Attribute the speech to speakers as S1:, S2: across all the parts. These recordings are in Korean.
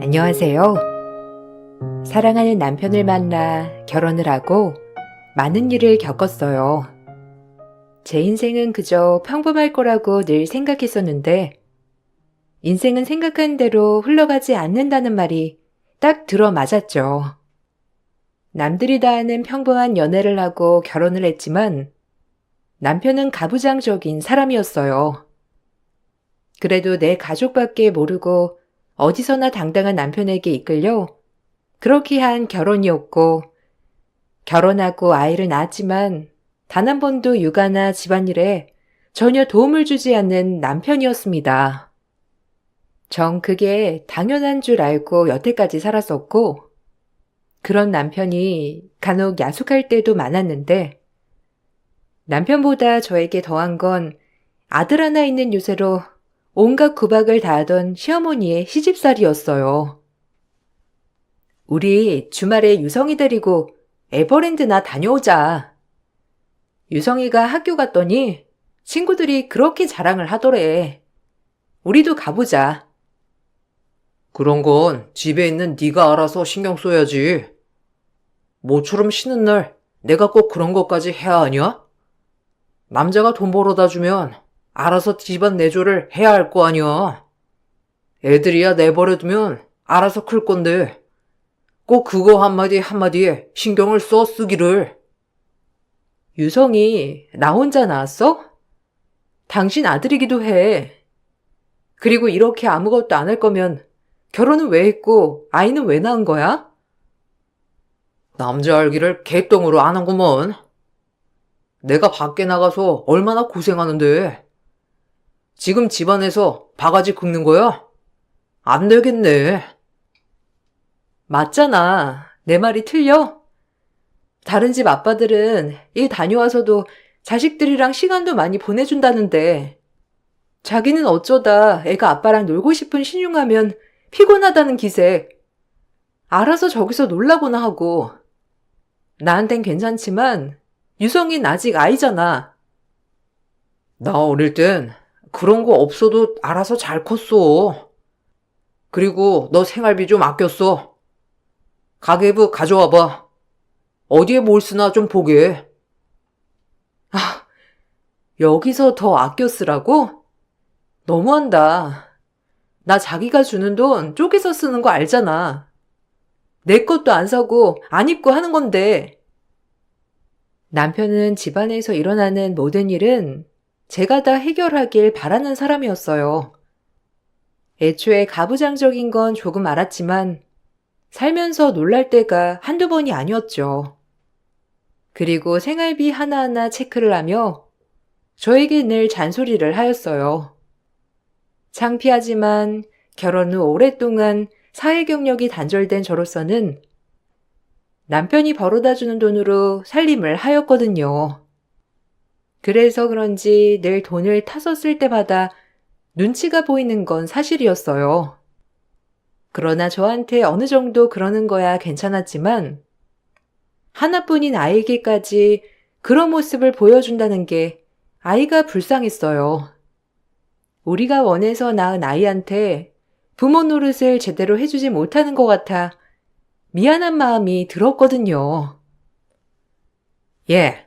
S1: 안녕하세요. 사랑하는 남편을 만나 결혼을 하고 많은 일을 겪었어요. 제 인생은 그저 평범할 거라고 늘 생각했었는데, 인생은 생각한 대로 흘러가지 않는다는 말이 딱 들어맞았죠. 남들이 다 하는 평범한 연애를 하고 결혼을 했지만, 남편은 가부장적인 사람이었어요. 그래도 내 가족밖에 모르고 어디서나 당당한 남편에게 이끌려 그렇게 한 결혼이었고, 결혼하고 아이를 낳았지만 단 한 번도 육아나 집안일에 전혀 도움을 주지 않는 남편이었습니다. 전 그게 당연한 줄 알고 여태까지 살았었고, 그런 남편이 간혹 야속할 때도 많았는데, 남편보다 저에게 더한 건 아들 하나 있는 유세로 온갖 구박을 다하던 시어머니의 시집살이였어요. 우리 주말에 유성이 데리고 에버랜드나 다녀오자. 유성이가 학교 갔더니 친구들이 그렇게 자랑을 하더래. 우리도 가보자.
S2: 그런 건 집에 있는 네가 알아서 신경 써야지. 모처럼 쉬는 날 내가 꼭 그런 것까지 해야 하냐? 남자가 돈 벌어다 주면 알아서 집안 내조를 해야 할 거 아니야. 애들이야 내버려두면 알아서 클 건데 꼭 그거 한마디 한마디에 신경을 써 쓰기를.
S1: 유성이 나 혼자 낳았어? 당신 아들이기도 해. 그리고 이렇게 아무것도 안 할 거면 결혼은 왜 했고 아이는 왜 낳은 거야?
S2: 남자 알기를 개똥으로 안 하구먼. 내가 밖에 나가서 얼마나 고생하는데. 지금 집안에서 바가지 긁는 거야? 안 되겠네.
S1: 맞잖아. 내 말이 틀려? 다른 집 아빠들은 일 다녀와서도 자식들이랑 시간도 많이 보내준다는데, 자기는 어쩌다 애가 아빠랑 놀고 싶은 신용하면 피곤하다는 기색. 알아서 저기서 놀라고나 하고. 나한텐 괜찮지만 유성이는 아직 아이잖아.
S2: 나 어릴 땐 그런 거 없어도 알아서 잘 컸어. 그리고 너 생활비 좀 아꼈어. 가계부 가져와봐. 어디에 뭘 쓰나 좀 보게.
S1: 여기서 더 아껴 쓰라고? 너무한다. 나 자기가 주는 돈 쪼개서 쓰는 거 알잖아. 내 것도 안 사고 안 입고 하는 건데. 남편은 집안에서 일어나는 모든 일은 제가 다 해결하길 바라는 사람이었어요. 애초에 가부장적인 건 조금 알았지만 살면서 놀랄 때가 한두 번이 아니었죠. 그리고 생활비 하나하나 체크를 하며 저에게 늘 잔소리를 하였어요. 창피하지만 결혼 후 오랫동안 사회 경력이 단절된 저로서는 남편이 벌어다주는 돈으로 살림을 하였거든요. 그래서 그런지 늘 돈을 타서 쓸 때마다 눈치가 보이는 건 사실이었어요. 그러나 저한테 어느 정도 그러는 거야 괜찮았지만 하나뿐인 아이에게까지 그런 모습을 보여준다는 게 아이가 불쌍했어요. 우리가 원해서 낳은 아이한테 부모 노릇을 제대로 해주지 못하는 것 같아 미안한 마음이 들었거든요.
S2: 얘,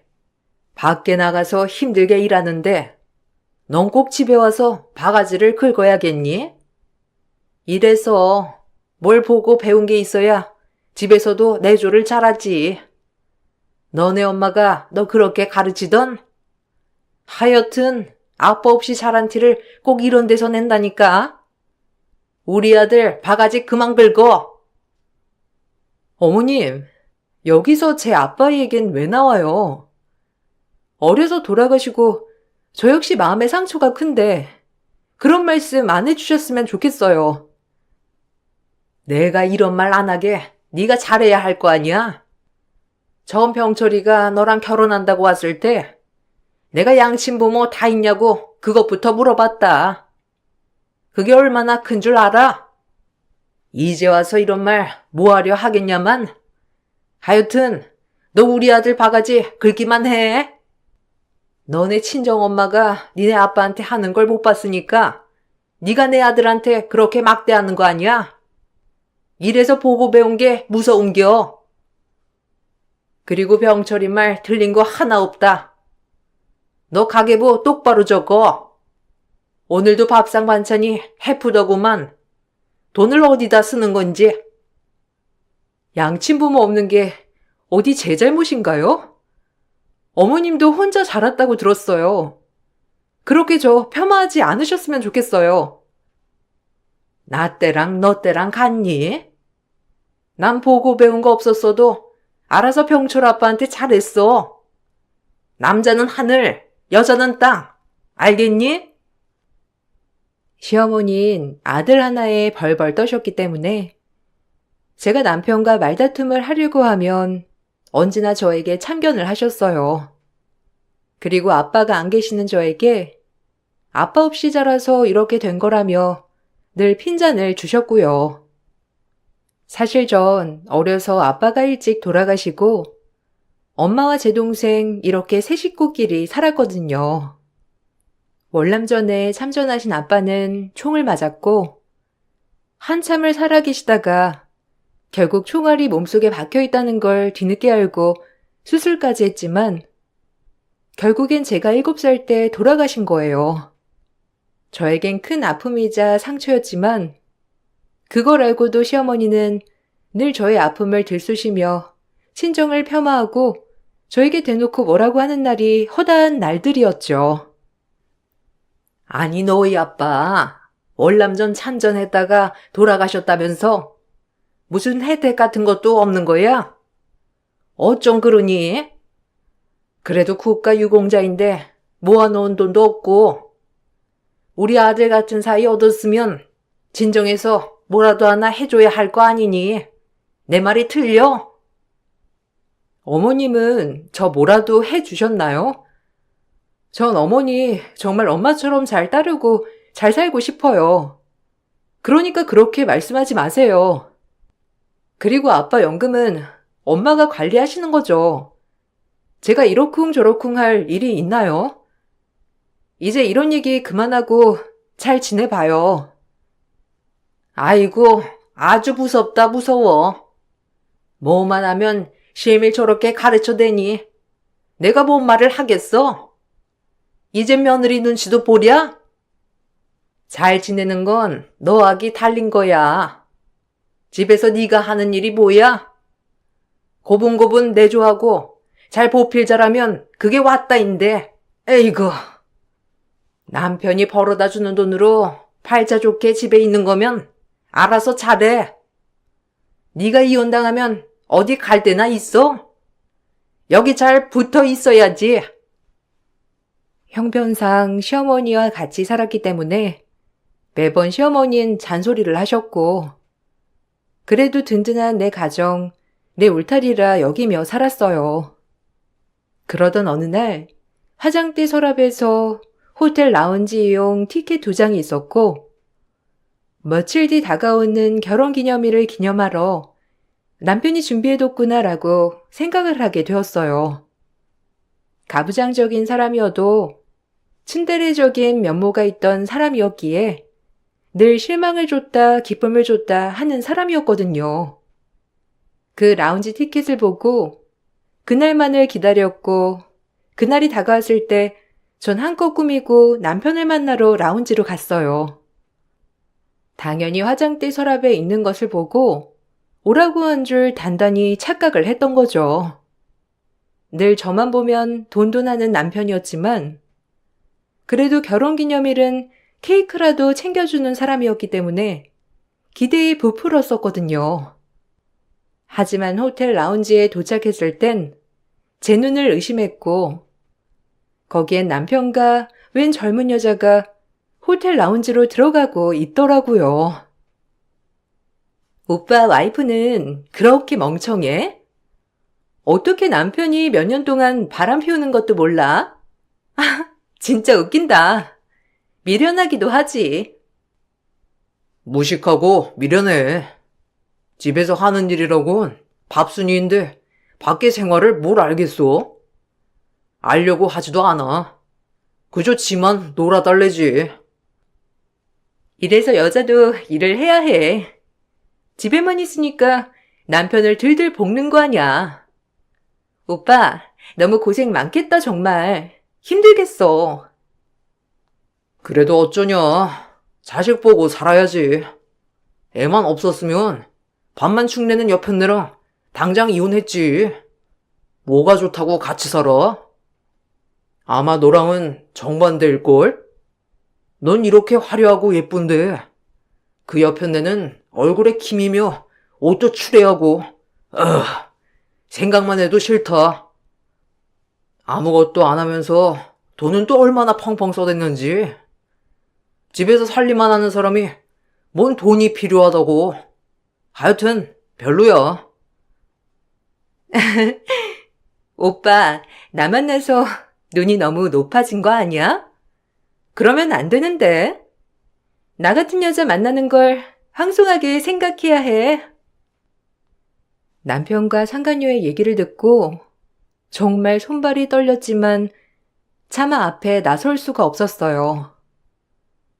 S2: 밖에 나가서 힘들게 일하는데 넌 꼭 집에 와서 바가지를 긁어야겠니? 이래서 뭘 보고 배운 게 있어야 집에서도 내조를 잘하지. 너네 엄마가 너 그렇게 가르치던? 하여튼 아빠 없이 자란 티를 꼭 이런 데서 낸다니까. 우리 아들 바가지 그만 긁어.
S1: 어머님, 여기서 제 아빠 얘긴 왜 나와요? 어려서 돌아가시고 저 역시 마음의 상처가 큰데 그런 말씀 안 해주셨으면 좋겠어요.
S2: 내가 이런 말 안 하게 네가 잘해야 할 거 아니야? 전 병철이가 너랑 결혼한다고 왔을 때 내가 양친부모 다 있냐고 그것부터 물어봤다. 그게 얼마나 큰 줄 알아? 이제 와서 이런 말 뭐하려 하겠냐만. 하여튼 너 우리 아들 바가지 긁기만 해. 너네 친정엄마가 니네 아빠한테 하는 걸 못 봤으니까 네가 내 아들한테 그렇게 막대하는 거 아니야? 이래서 보고 배운 게 무서운겨. 그리고 병철이 말 틀린 거 하나 없다. 너 가계부 똑바로 적어. 오늘도 밥상 반찬이 해프더구만. 돈을 어디다 쓰는 건지.
S1: 양친부모 없는 게 어디 제 잘못인가요? 어머님도 혼자 자랐다고 들었어요. 그렇게 저 폄하하지 않으셨으면 좋겠어요.
S2: 나 때랑 너 때랑 같니? 난 보고 배운 거 없었어도 알아서 병철 아빠한테 잘했어. 남자는 하늘, 여자는 땅. 알겠니?
S1: 시어머니는 아들 하나에 벌벌 떠셨기 때문에 제가 남편과 말다툼을 하려고 하면 언제나 저에게 참견을 하셨어요. 그리고 아빠가 안 계시는 저에게 아빠 없이 자라서 이렇게 된 거라며 늘 핀잔을 주셨고요. 사실 전 어려서 아빠가 일찍 돌아가시고 엄마와 제 동생 이렇게 세 식구끼리 살았거든요. 월남전에 참전하신 아빠는 총을 맞았고 한참을 살아계시다가 결국 총알이 몸속에 박혀 있다는 걸 뒤늦게 알고 수술까지 했지만 결국엔 제가 7살 때 돌아가신 거예요. 저에겐 큰 아픔이자 상처였지만 그걸 알고도 시어머니는 늘 저의 아픔을 들쑤시며 친정을 폄하하고 저에게 대놓고 뭐라고 하는 날이 허다한 날들이었죠.
S2: 아니 너희 아빠 월남전 참전했다가 돌아가셨다면서 무슨 혜택 같은 것도 없는 거야? 어쩜 그러니? 그래도 국가유공자인데 모아놓은 돈도 없고 우리 아들 같은 사이 얻었으면 진정해서 뭐라도 하나 해줘야 할 거 아니니? 내 말이 틀려?
S1: 어머님은 저 뭐라도 해주셨나요? 전 어머니 정말 엄마처럼 잘 따르고 잘 살고 싶어요. 그러니까 그렇게 말씀하지 마세요. 그리고 아빠 연금은 엄마가 관리하시는 거죠. 제가 이러쿵저러쿵 할 일이 있나요? 이제 이런 얘기 그만하고 잘 지내봐요.
S2: 아이고 아주 무섭다 무서워. 뭐만 하면 실밀 저렇게 가르쳐대니 내가 뭔 말을 하겠어? 이제 며느리 눈치도 보랴? 잘 지내는 건 너하기 달린 거야. 집에서 네가 하는 일이 뭐야? 고분고분 내조하고 잘 보필 잘하면 그게 왔다인데. 에이구. 남편이 벌어다 주는 돈으로 팔자 좋게 집에 있는 거면 알아서 잘해. 네가 이혼당하면 어디 갈 데나 있어? 여기 잘 붙어 있어야지.
S1: 형편상 시어머니와 같이 살았기 때문에 매번 시어머니는 잔소리를 하셨고 그래도 든든한 내 가정, 내 울타리라 여기며 살았어요. 그러던 어느 날 화장대 서랍에서 호텔 라운지 이용 티켓 2장이 있었고 며칠 뒤 다가오는 결혼기념일을 기념하러 남편이 준비해뒀구나라고 생각을 하게 되었어요. 가부장적인 사람이어도 츤데레적인 면모가 있던 사람이었기에 늘 실망을 줬다 기쁨을 줬다 하는 사람이었거든요. 그 라운지 티켓을 보고 그날만을 기다렸고 그날이 다가왔을 때 전 한껏 꾸미고 남편을 만나러 라운지로 갔어요. 당연히 화장대 서랍에 있는 것을 보고 오라고 한 줄 단단히 착각을 했던 거죠. 늘 저만 보면 돈돈하는 남편이었지만 그래도 결혼기념일은 케이크라도 챙겨주는 사람이었기 때문에 기대에 부풀었었거든요. 하지만 호텔 라운지에 도착했을 땐 제 눈을 의심했고 거기엔 남편과 웬 젊은 여자가 호텔 라운지로 들어가고 있더라고요. 오빠 와이프는 그렇게 멍청해? 어떻게 남편이 몇 년 동안 바람 피우는 것도 몰라? 아, 진짜 웃긴다. 미련하기도 하지.
S2: 무식하고 미련해. 집에서 하는 일이라곤 밥순이인데 밖의 생활을 뭘 알겠어? 알려고 하지도 않아. 그저 지만 놀아달래지.
S1: 이래서 여자도 일을 해야 해. 집에만 있으니까 남편을 들들 볶는 거 아냐. 오빠, 너무 고생 많겠다, 정말. 힘들겠어.
S2: 그래도 어쩌냐. 자식 보고 살아야지. 애만 없었으면 밥만 축내는 여편네랑 당장 이혼했지. 뭐가 좋다고 같이 살아? 아마 너랑은 정반대일걸? 넌 이렇게 화려하고 예쁜데 그 여편네는 얼굴에 김이며 옷도 추레하고 생각만 해도 싫다. 아무것도 안 하면서 돈은 또 얼마나 펑펑 써댔는지. 집에서 살림만 하는 사람이 뭔 돈이 필요하다고. 하여튼 별로야.
S1: 오빠, 나 만나서 눈이 너무 높아진 거 아니야? 그러면 안 되는데. 나 같은 여자 만나는 걸 황송하게 생각해야 해. 남편과 상간녀의 얘기를 듣고 정말 손발이 떨렸지만 차마 앞에 나설 수가 없었어요.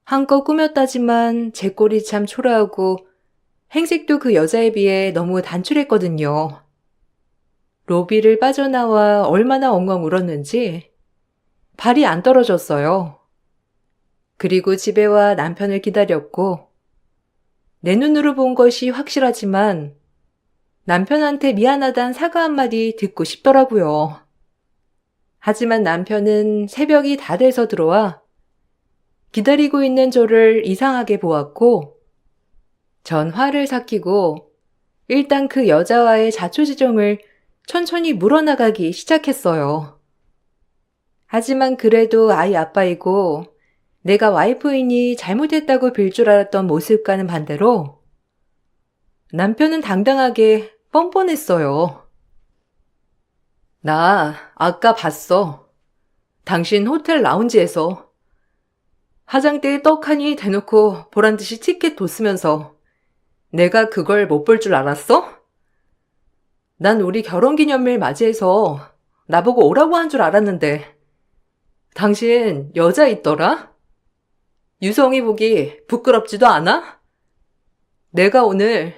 S1: 한껏 꾸몄다지만 제 꼴이 참 초라하고 행색도 그 여자에 비해 너무 단출했거든요. 로비를 빠져나와 얼마나 엉엉 울었는지 발이 안 떨어졌어요. 그리고 집에 와 남편을 기다렸고 내 눈으로 본 것이 확실하지만 남편한테 미안하단 사과 한마디 듣고 싶더라고요. 하지만 남편은 새벽이 다 돼서 들어와 기다리고 있는 저를 이상하게 보았고 전 화를 삭히고 일단 그 여자와의 자초지종을 천천히 물어나가기 시작했어요. 하지만 그래도 아이 아빠이고 내가 와이프이니 잘못했다고 빌 줄 알았던 모습과는 반대로 남편은 당당하게 뻔뻔했어요. 나 아까 봤어. 당신 호텔 라운지에서 화장대에 떡하니 대놓고 보란듯이 티켓 뒀으면서 내가 그걸 못 볼 줄 알았어? 난 우리 결혼기념일 맞이해서 나보고 오라고 한 줄 알았는데 당신 여자 있더라? 유성이 보기 부끄럽지도 않아? 내가 오늘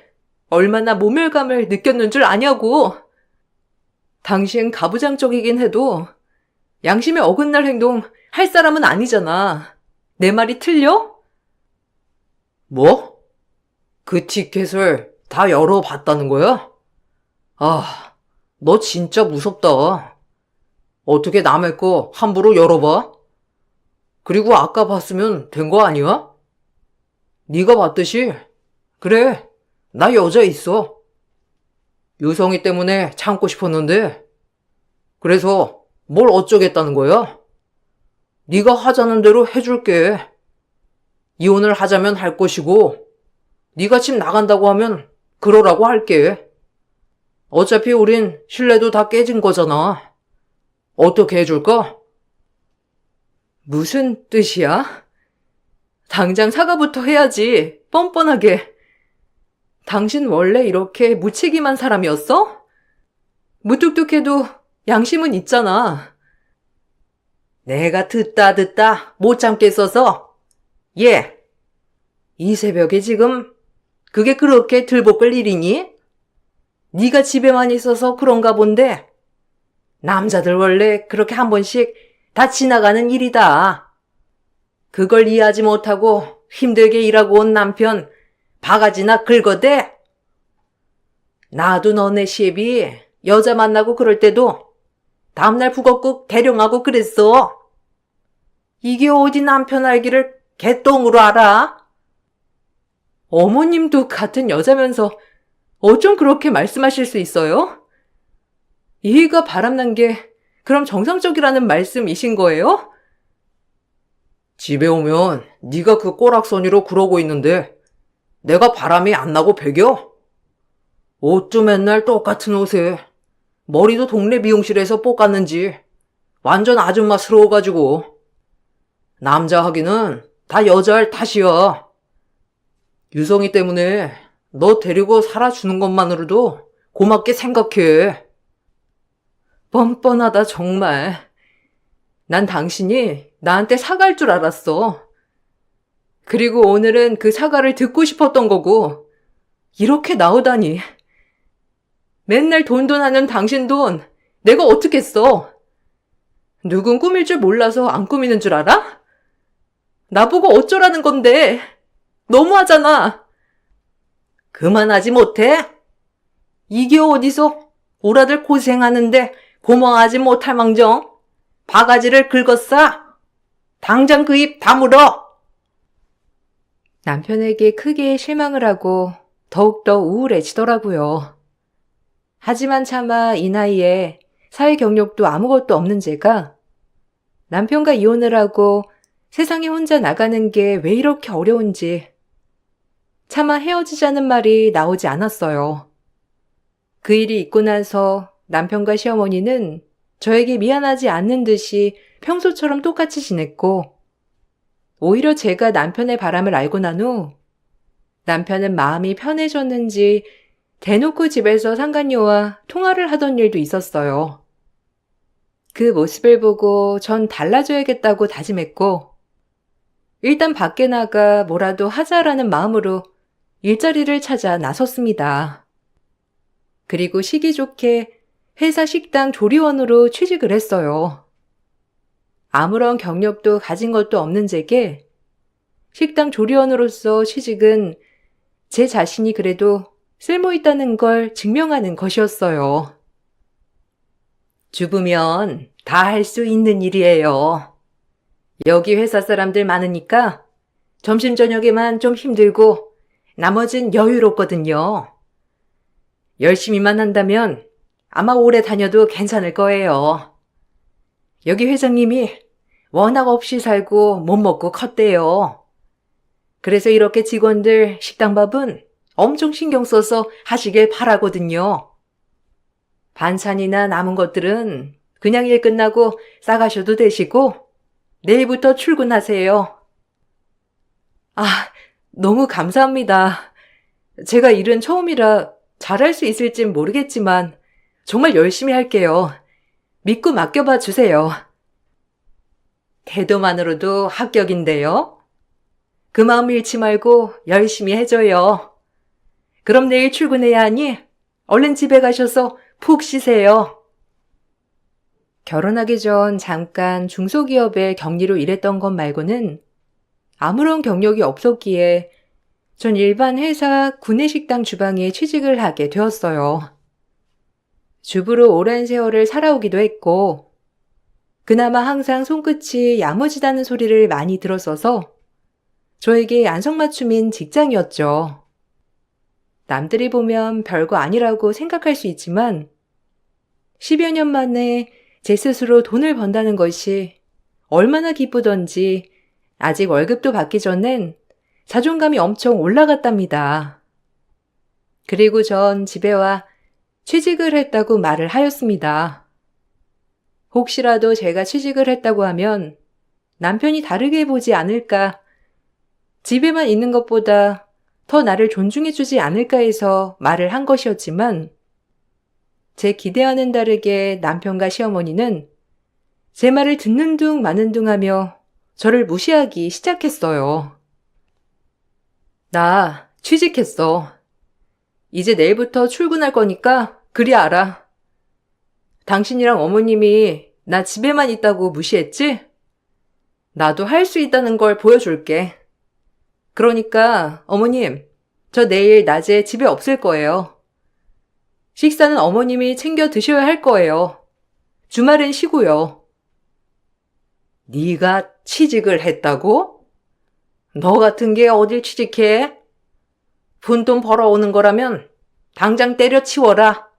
S1: 얼마나 모멸감을 느꼈는 줄 아냐고. 당신 가부장적이긴 해도 양심에 어긋날 행동 할 사람은 아니잖아. 내 말이 틀려?
S2: 뭐? 그 티켓을 다 열어봤다는 거야? 아, 너 진짜 무섭다. 어떻게 남의 거 함부로 열어봐? 그리고 아까 봤으면 된 거 아니야? 네가 봤듯이 그래, 나 여자 있어. 유성이 때문에 참고 싶었는데 그래서 뭘 어쩌겠다는 거야? 네가 하자는 대로 해줄게. 이혼을 하자면 할 것이고 네가 집 나간다고 하면 그러라고 할게. 어차피 우린 신뢰도 다 깨진 거잖아. 어떻게 해줄까?
S1: 무슨 뜻이야? 당장 사과부터 해야지. 뻔뻔하게. 당신 원래 이렇게 무책임한 사람이었어? 무뚝뚝해도 양심은 있잖아.
S2: 내가 듣다 못 참겠어서. 예. 이 새벽에 지금 그게 그렇게 들볶을 일이니? 네가 집에만 있어서 그런가 본데 남자들 원래 그렇게 한 번씩 다 지나가는 일이다. 그걸 이해하지 못하고 힘들게 일하고 온 남편 바가지나 긁어대? 나도 너네 시애비 여자 만나고 그럴 때도 다음날 북엇국 대령하고 그랬어. 이게 어디 남편 알기를 개똥으로 알아?
S1: 어머님도 같은 여자면서 어쩜 그렇게 말씀하실 수 있어요? 이해가 바람난 게 그럼 정상적이라는 말씀이신 거예요?
S2: 집에 오면 네가 그 꼬락서니로 그러고 있는데 내가 바람이 안 나고 배겨? 옷도 맨날 똑같은 옷에 머리도 동네 미용실에서 볶았는지 완전 아줌마스러워가지고. 남자 하기는 다 여자할 탓이야. 유성이 때문에 너 데리고 살아주는 것만으로도 고맙게 생각해.
S1: 뻔뻔하다 정말. 난 당신이 나한테 사과할 줄 알았어. 그리고 오늘은 그 사과를 듣고 싶었던 거고
S2: 이렇게 나오다니. 맨날 돈돈 하는 당신 돈 내가 어떻게 써? 누군 꾸밀 줄 몰라서 안 꾸미는 줄 알아? 나보고 어쩌라는 건데. 너무하잖아. 그만하지 못해? 이게 어디서 오라들 고생하는데 고마워하지 못할 망정 바가지를 긁었어. 당장 그 입 다물어.
S1: 남편에게 크게 실망을 하고 더욱더 우울해지더라고요. 하지만 차마 이 나이에 사회 경력도 아무것도 없는 제가 남편과 이혼을 하고 세상에 혼자 나가는 게 왜 이렇게 어려운지 차마 헤어지자는 말이 나오지 않았어요. 그 일이 있고 나서 남편과 시어머니는 저에게 미안하지 않는 듯이 평소처럼 똑같이 지냈고 오히려 제가 남편의 바람을 알고 난 후 남편은 마음이 편해졌는지 대놓고 집에서 상간녀와 통화를 하던 일도 있었어요. 그 모습을 보고 전 달라져야겠다고 다짐했고 일단 밖에 나가 뭐라도 하자라는 마음으로 일자리를 찾아 나섰습니다. 그리고 시기 좋게 회사 식당 조리원으로 취직을 했어요. 아무런 경력도 가진 것도 없는 제게 식당 조리원으로서 취직은 제 자신이 그래도 쓸모있다는 걸 증명하는 것이었어요.
S2: 주부면 다 할 수 있는 일이에요. 여기 회사 사람들 많으니까 점심 저녁에만 좀 힘들고 나머진 여유롭거든요. 열심히만 한다면 아마 오래 다녀도 괜찮을 거예요. 여기 회장님이 워낙 없이 살고 못 먹고 컸대요. 그래서 이렇게 직원들 식당밥은 엄청 신경 써서 하시길 바라거든요. 반찬이나 남은 것들은 그냥 일 끝나고 싸가셔도 되시고 내일부터 출근하세요.
S1: 아, 너무 감사합니다. 제가 일은 처음이라 잘할 수 있을진 모르겠지만 정말 열심히 할게요. 믿고 맡겨봐 주세요.
S2: 태도만으로도 합격인데요. 그 마음 잃지 말고 열심히 해줘요. 그럼 내일 출근해야 하니 얼른 집에 가셔서 푹 쉬세요.
S1: 결혼하기 전 잠깐 중소기업에 격리로 일했던 것 말고는 아무런 경력이 없었기에 전 일반 회사 구내식당 주방에 취직을 하게 되었어요. 주부로 오랜 세월을 살아오기도 했고 그나마 항상 손끝이 야무지다는 소리를 많이 들었어서 저에게 안성맞춤인 직장이었죠. 남들이 보면 별거 아니라고 생각할 수 있지만 10여 년 만에 제 스스로 돈을 번다는 것이 얼마나 기쁘던지 아직 월급도 받기 전엔 자존감이 엄청 올라갔답니다. 그리고 전 집에 와 취직을 했다고 말을 하였습니다. 혹시라도 제가 취직을 했다고 하면 남편이 다르게 보지 않을까, 집에만 있는 것보다 더 나를 존중해주지 않을까 해서 말을 한 것이었지만 제 기대와는 다르게 남편과 시어머니는 제 말을 듣는 둥 마는 둥 하며 저를 무시하기 시작했어요. 나 취직했어. 이제 내일부터 출근할 거니까 그리 알아. 당신이랑 어머님이 나 집에만 있다고 무시했지? 나도 할 수 있다는 걸 보여줄게. 그러니까 어머님, 저 내일 낮에 집에 없을 거예요. 식사는 어머님이 챙겨 드셔야 할 거예요. 주말엔 쉬고요. 네가 취직을 했다고? 너 같은 게 어딜 취직해? 푼돈 벌어오는 거라면 당장 때려치워라.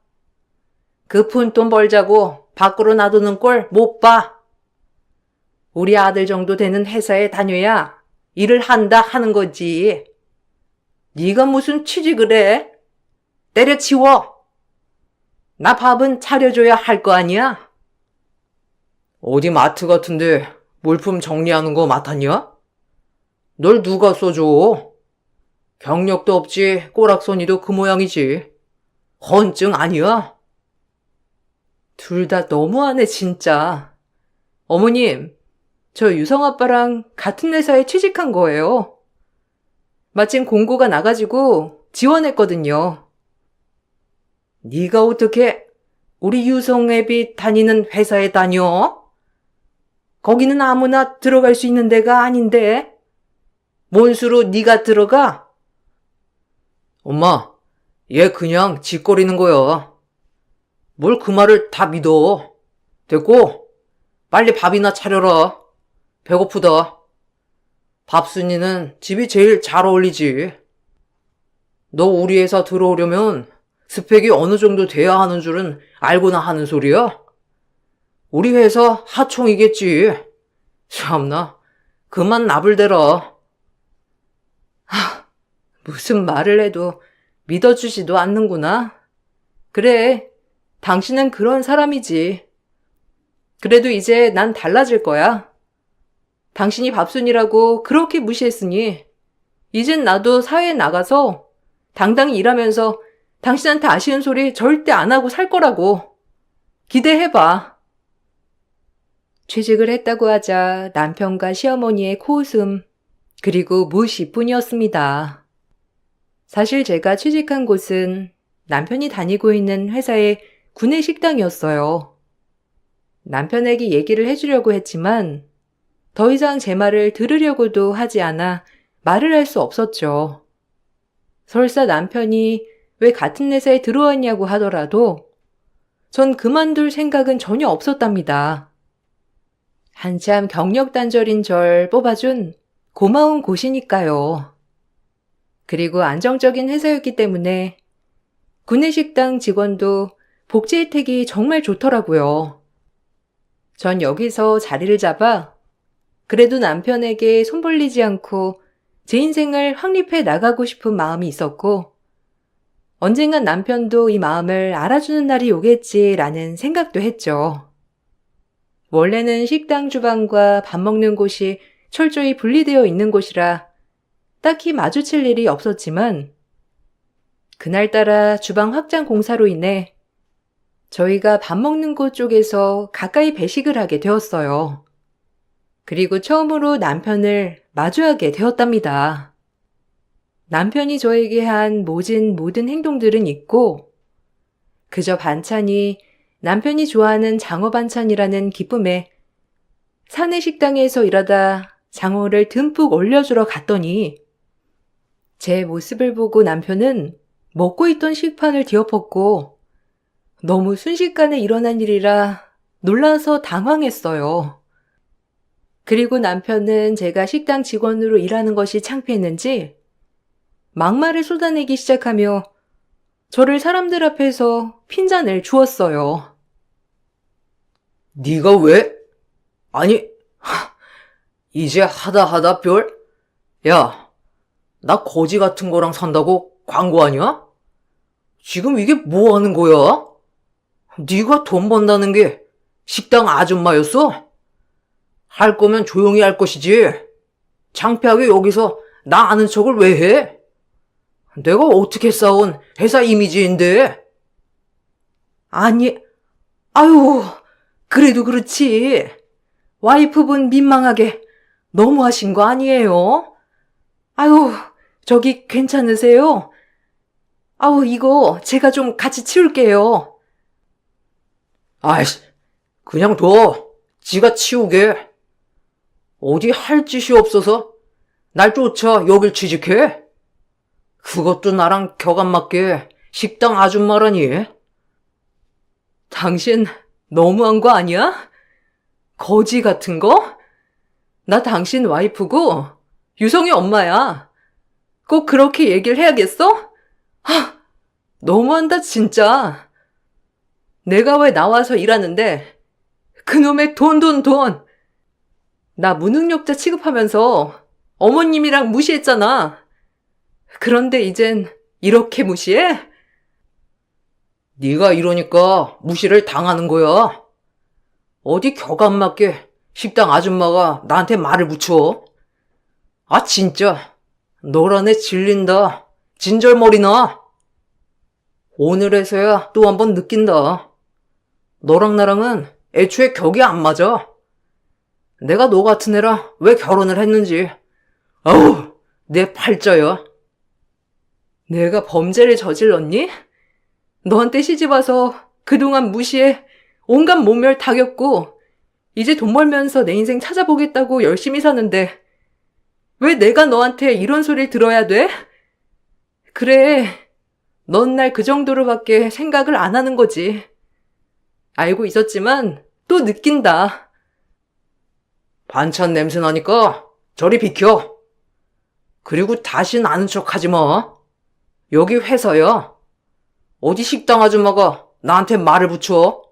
S1: 그 푼돈 벌자고 밖으로 놔두는 꼴 못 봐. 우리 아들 정도 되는 회사에 다녀야 일을 한다 하는 거지. 네가 무슨 취직을 해? 때려치워. 나 밥은 차려줘야 할 거 아니야? 어디 마트 같은데 물품 정리하는 거 맡았냐? 널 누가 써줘? 경력도 없지 꼬락서니도 그 모양이지. 헌증 아니야? 둘 다 너무하네 진짜. 어머님, 저 유성아빠랑 같은 회사에 취직한 거예요. 마침 공고가 나가지고 지원했거든요.
S2: 네가 어떻게 우리 유성애비 다니는 회사에 다녀? 거기는 아무나 들어갈 수 있는 데가 아닌데. 뭔 수로 네가 들어가? 엄마, 얘 그냥 짓거리는 거야. 뭘 그 말을 다 믿어. 됐고, 빨리 밥이나 차려라. 배고프다. 밥순이는 집이 제일 잘 어울리지. 너 우리 회사 들어오려면 스펙이 어느 정도 돼야 하는 줄은 알고나 하는 소리야? 우리 회사 하청이겠지. 참나, 그만 나불대라.
S1: 무슨 말을 해도 믿어주지도 않는구나. 그래, 당신은 그런 사람이지. 그래도 이제 난 달라질 거야. 당신이 밥순이라고 그렇게 무시했으니 이젠 나도 사회에 나가서 당당히 일하면서 당신한테 아쉬운 소리 절대 안 하고 살 거라고. 기대해봐. 취직을 했다고 하자 남편과 시어머니의 코웃음, 그리고 무시뿐이었습니다. 사실 제가 취직한 곳은 남편이 다니고 있는 회사의 구내식당이었어요. 남편에게 얘기를 해주려고 했지만 더 이상 제 말을 들으려고도 하지 않아 말을 할 수 없었죠. 설사 남편이 왜 같은 회사에 들어왔냐고 하더라도 전 그만둘 생각은 전혀 없었답니다. 한참 경력 단절인 절 뽑아준 고마운 곳이니까요. 그리고 안정적인 회사였기 때문에 구내식당 직원도 복지 혜택이 정말 좋더라고요. 전 여기서 자리를 잡아 그래도 남편에게 손 벌리지 않고 제 인생을 확립해 나가고 싶은 마음이 있었고, 언젠간 남편도 이 마음을 알아주는 날이 오겠지라는 생각도 했죠. 원래는 식당 주방과 밥 먹는 곳이 철저히 분리되어 있는 곳이라 딱히 마주칠 일이 없었지만, 그날따라 주방 확장 공사로 인해 저희가 밥 먹는 곳 쪽에서 가까이 배식을 하게 되었어요. 그리고 처음으로 남편을 마주하게 되었답니다. 남편이 저에게 한 모든 행동들은 있고, 그저 반찬이 남편이 좋아하는 장어 반찬이라는 기쁨에 사내 식당에서 일하다 장어를 듬뿍 올려주러 갔더니 제 모습을 보고 남편은 먹고 있던 식판을 뒤엎었고 너무 순식간에 일어난 일이라 놀라서 당황했어요. 그리고 남편은 제가 식당 직원으로 일하는 것이 창피했는지 막말을 쏟아내기 시작하며 저를 사람들 앞에서 핀잔을 주었어요.
S2: 네가 왜? 아니, 이제 하다 별? 야, 나 거지 같은 거랑 산다고 광고하냐? 지금 이게 뭐 하는 거야? 네가 돈 번다는 게 식당 아줌마였어? 할 거면 조용히 할 것이지. 창피하게 여기서 나 아는 척을 왜 해? 내가 어떻게 쌓은 회사 이미지인데?
S1: 아니, 아유, 그래도 그렇지. 와이프분 민망하게 너무하신 거 아니에요? 아유, 저기 괜찮으세요? 아우, 이거 제가 좀 같이 치울게요.
S2: 아이씨, 그냥 둬. 지가 치우게. 어디 할 짓이 없어서 날 쫓아 여길 취직해? 그것도 나랑 격 안 맞게 식당 아줌마라니.
S1: 당신 너무한 거 아니야? 거지 같은 거? 나 당신 와이프고 유성이 엄마야. 꼭 그렇게 얘기를 해야겠어? 너무한다 진짜. 내가 왜 나와서 일하는데 그놈의 돈. 나 무능력자 취급하면서 어머님이랑 무시했잖아. 그런데 이젠 이렇게 무시해?
S2: 네가 이러니까 무시를 당하는 거야. 어디 격 안 맞게 식당 아줌마가 나한테 말을 붙여. 아 진짜 너란 애 질린다. 진절머리나. 오늘에서야 또 한 번 느낀다. 너랑 나랑은 애초에 격이 안 맞아. 내가 너 같은 애랑 왜 결혼을 했는지. 아우, 내 팔자야.
S1: 내가 범죄를 저질렀니? 너한테 시집와서 그동안 무시해 온갖 모멸 다 겪고 이제 돈 벌면서 내 인생 찾아보겠다고 열심히 사는데 왜 내가 너한테 이런 소리를 들어야 돼? 그래, 넌 날 그 정도로밖에 생각을 안 하는 거지. 알고 있었지만 또 느낀다.
S2: 반찬 냄새 나니까 저리 비켜. 그리고 다신 아는 척 하지 마. 여기 회사야. 어디 식당 아줌마가 나한테 말을 붙여.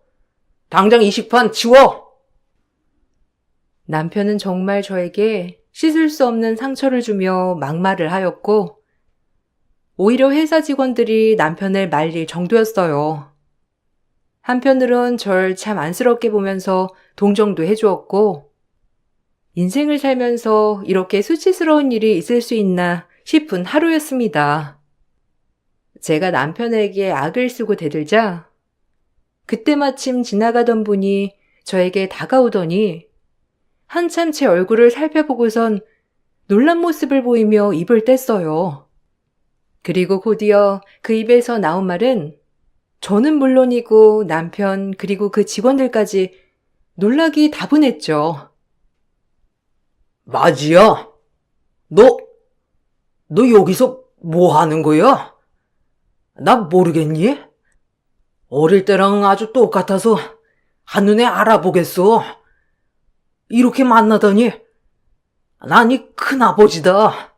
S2: 당장 이 식판 치워.
S1: 남편은 정말 저에게 씻을 수 없는 상처를 주며 막말을 하였고, 오히려 회사 직원들이 남편을 말릴 정도였어요. 한편으론 절 참 안쓰럽게 보면서 동정도 해주었고, 인생을 살면서 이렇게 수치스러운 일이 있을 수 있나 싶은 하루였습니다. 제가 남편에게 악을 쓰고 대들자, 그때 마침 지나가던 분이 저에게 다가오더니 한참 제 얼굴을 살펴보고선 놀란 모습을 보이며 입을 뗐어요. 그리고 곧이어 그 입에서 나온 말은 저는 물론이고 남편 그리고 그 직원들까지 놀라기 다분했죠.
S2: 마지야. 너 여기서 뭐 하는 거야? 나 모르겠니? 어릴 때랑 아주 똑같아서 한눈에 알아보겠어. 이렇게 만나다니. 나니 큰아버지다.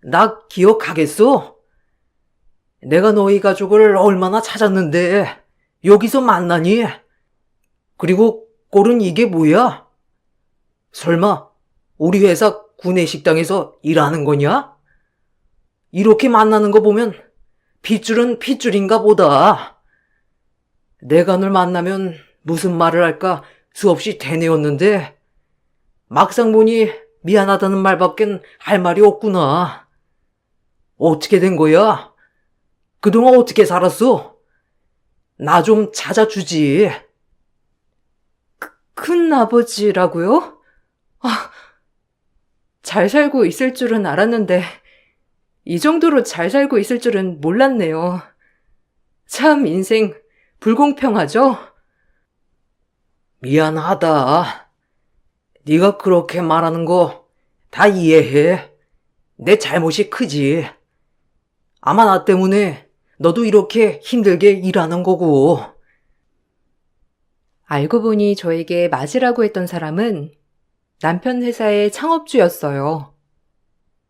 S2: 나 기억하겠어? 내가 너희 가족을 얼마나 찾았는데 여기서 만나니? 그리고 꼴은 이게 뭐야? 설마 우리 회사 구내식당에서 일하는 거냐? 이렇게 만나는 거 보면 핏줄은 핏줄인가 보다. 내가 널 만나면 무슨 말을 할까 수없이 되뇌었는데 막상 보니 미안하다는 말밖엔 할 말이 없구나. 어떻게 된 거야? 그동안 어떻게 살았어? 나 좀 찾아주지.
S1: 큰 아버지라고요? 잘 살고 있을 줄은 알았는데 이 정도로 잘 살고 있을 줄은 몰랐네요. 참 인생 불공평하죠?
S2: 미안하다. 네가 그렇게 말하는 거 다 이해해. 내 잘못이 크지. 아마 나 때문에 너도 이렇게 힘들게 일하는 거고.
S1: 알고 보니 저에게 맞으라고 했던 사람은 남편 회사의 창업주였어요.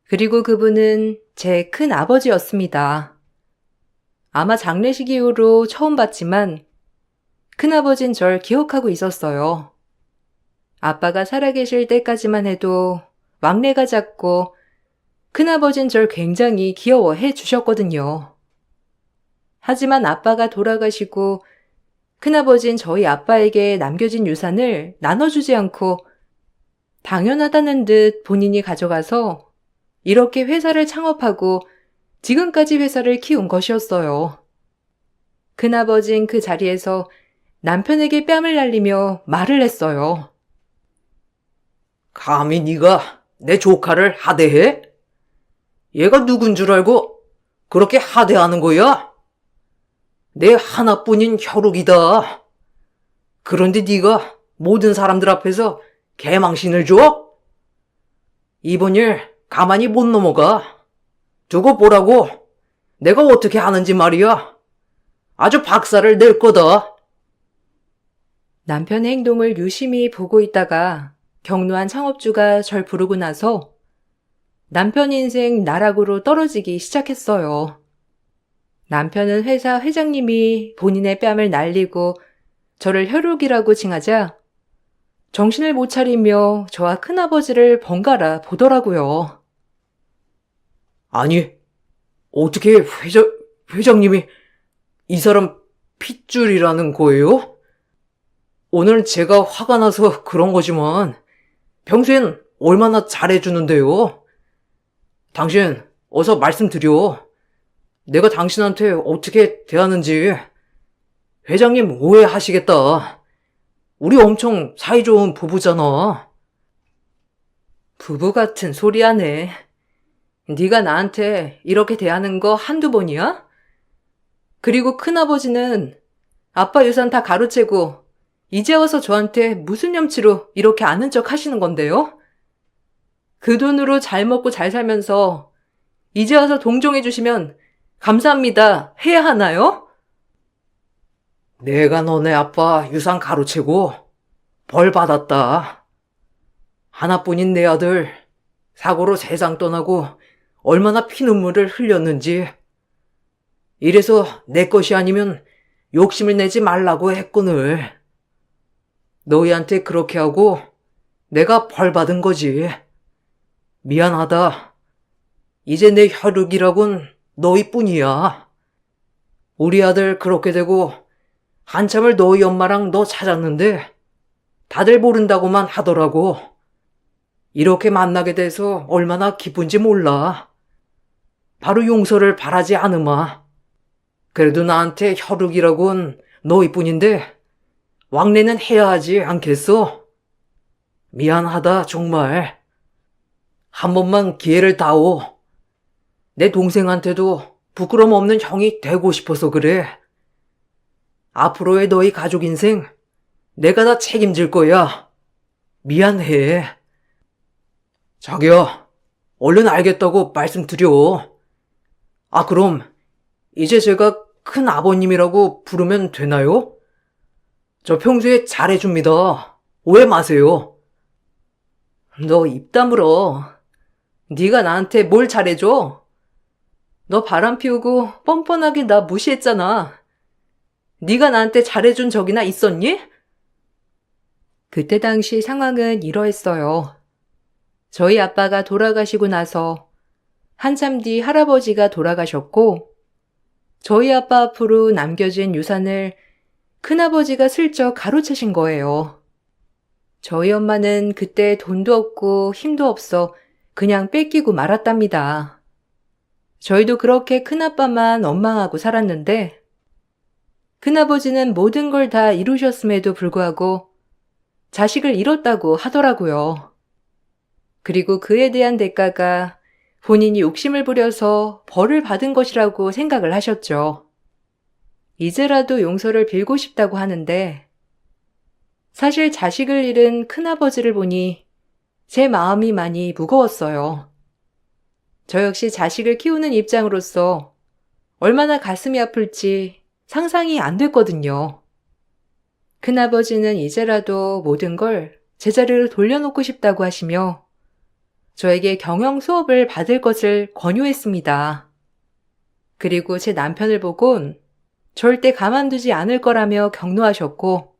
S1: 그리고 그분은 제 큰 아버지였습니다. 아마 장례식 이후로 처음 봤지만 큰아버진 절 기억하고 있었어요. 아빠가 살아계실 때까지만 해도 왕래가 작고 큰아버진 절 굉장히 귀여워해 주셨거든요. 하지만 아빠가 돌아가시고 큰아버진 저희 아빠에게 남겨진 유산을 나눠주지 않고 당연하다는 듯 본인이 가져가서 이렇게 회사를 창업하고 지금까지 회사를 키운 것이었어요. 큰아버진 그 자리에서 남편에게 뺨을 날리며 말을 했어요.
S2: 감히 네가 내 조카를 하대해? 얘가 누군 줄 알고 그렇게 하대하는 거야? 내 하나뿐인 혈육이다. 그런데 네가 모든 사람들 앞에서 개망신을 줘? 이번 일 가만히 못 넘어가. 두고 보라고. 내가 어떻게 하는지 말이야. 아주 박살을 낼 거다.
S1: 남편의 행동을 유심히 보고 있다가 격노한 창업주가 절 부르고 나서 남편 인생 나락으로 떨어지기 시작했어요. 남편은 회사 회장님이 본인의 뺨을 날리고 저를 혈육이라고 칭하자 정신을 못 차리며 저와 큰아버지를 번갈아 보더라고요.
S2: 아니, 어떻게 회장님이 이 사람 핏줄이라는 거예요? 오늘 제가 화가 나서 그런 거지만 평소엔 얼마나 잘해주는데요. 당신 어서 말씀드려. 내가 당신한테 어떻게 대하는지. 회장님 오해하시겠다. 우리 엄청 사이좋은 부부잖아.
S1: 부부 같은 소리 하네.
S2: 네가 나한테 이렇게 대하는 거 한두 번이야? 그리고 큰아버지는 아빠 유산 다 가로채고 이제 와서 저한테 무슨 염치로 이렇게 아는 척 하시는 건데요? 그 돈으로 잘 먹고 잘 살면서 이제 와서 동정해 주시면 감사합니다 해야 하나요? 내가 너네 아빠 유산 가로채고 벌 받았다. 하나뿐인 내 아들 사고로 세상 떠나고 얼마나 피눈물을 흘렸는지. 이래서 내 것이 아니면 욕심을 내지 말라고 했거늘. 너희한테 그렇게 하고 내가 벌 받은 거지. 미안하다. 이제 내 혈육이라곤 너희뿐이야. 우리 아들 그렇게 되고 한참을 너희 엄마랑 너 찾았는데 다들 모른다고만 하더라고. 이렇게 만나게 돼서 얼마나 기쁜지 몰라. 바로 용서를 바라지 않으마. 그래도 나한테 혈육이라곤 너희뿐인데 왕래는 해야 하지 않겠어? 미안하다 정말. 한 번만 기회를 다오. 내 동생한테도 부끄럼 없는 형이 되고 싶어서 그래. 앞으로의 너희 가족 인생 내가 다 책임질 거야. 미안해. 자기야, 얼른 알겠다고 말씀드려. 아, 그럼 이제 제가 큰 아버님이라고 부르면 되나요? 저 평소에 잘해줍니다. 오해 마세요. 너 입 다물어. 네가 나한테 뭘 잘해줘? 너 바람 피우고 뻔뻔하게 나 무시했잖아. 네가 나한테 잘해준 적이나 있었니?
S1: 그때 당시 상황은 이러했어요. 저희 아빠가 돌아가시고 나서 한참 뒤 할아버지가 돌아가셨고, 저희 아빠 앞으로 남겨진 유산을 큰아버지가 슬쩍 가로채신 거예요. 저희 엄마는 그때 돈도 없고 힘도 없어 그냥 뺏기고 말았답니다. 저희도 그렇게 큰아빠만 원망하고 살았는데, 큰아버지는 모든 걸 다 이루셨음에도 불구하고 자식을 잃었다고 하더라고요. 그리고 그에 대한 대가가 본인이 욕심을 부려서 벌을 받은 것이라고 생각을 하셨죠. 이제라도 용서를 빌고 싶다고 하는데, 사실 자식을 잃은 큰아버지를 보니 제 마음이 많이 무거웠어요. 저 역시 자식을 키우는 입장으로서 얼마나 가슴이 아플지 상상이 안 됐거든요. 큰아버지는 이제라도 모든 걸 제자리로 돌려놓고 싶다고 하시며 저에게 경영 수업을 받을 것을 권유했습니다. 그리고 제 남편을 보곤 절대 가만두지 않을 거라며 격노하셨고,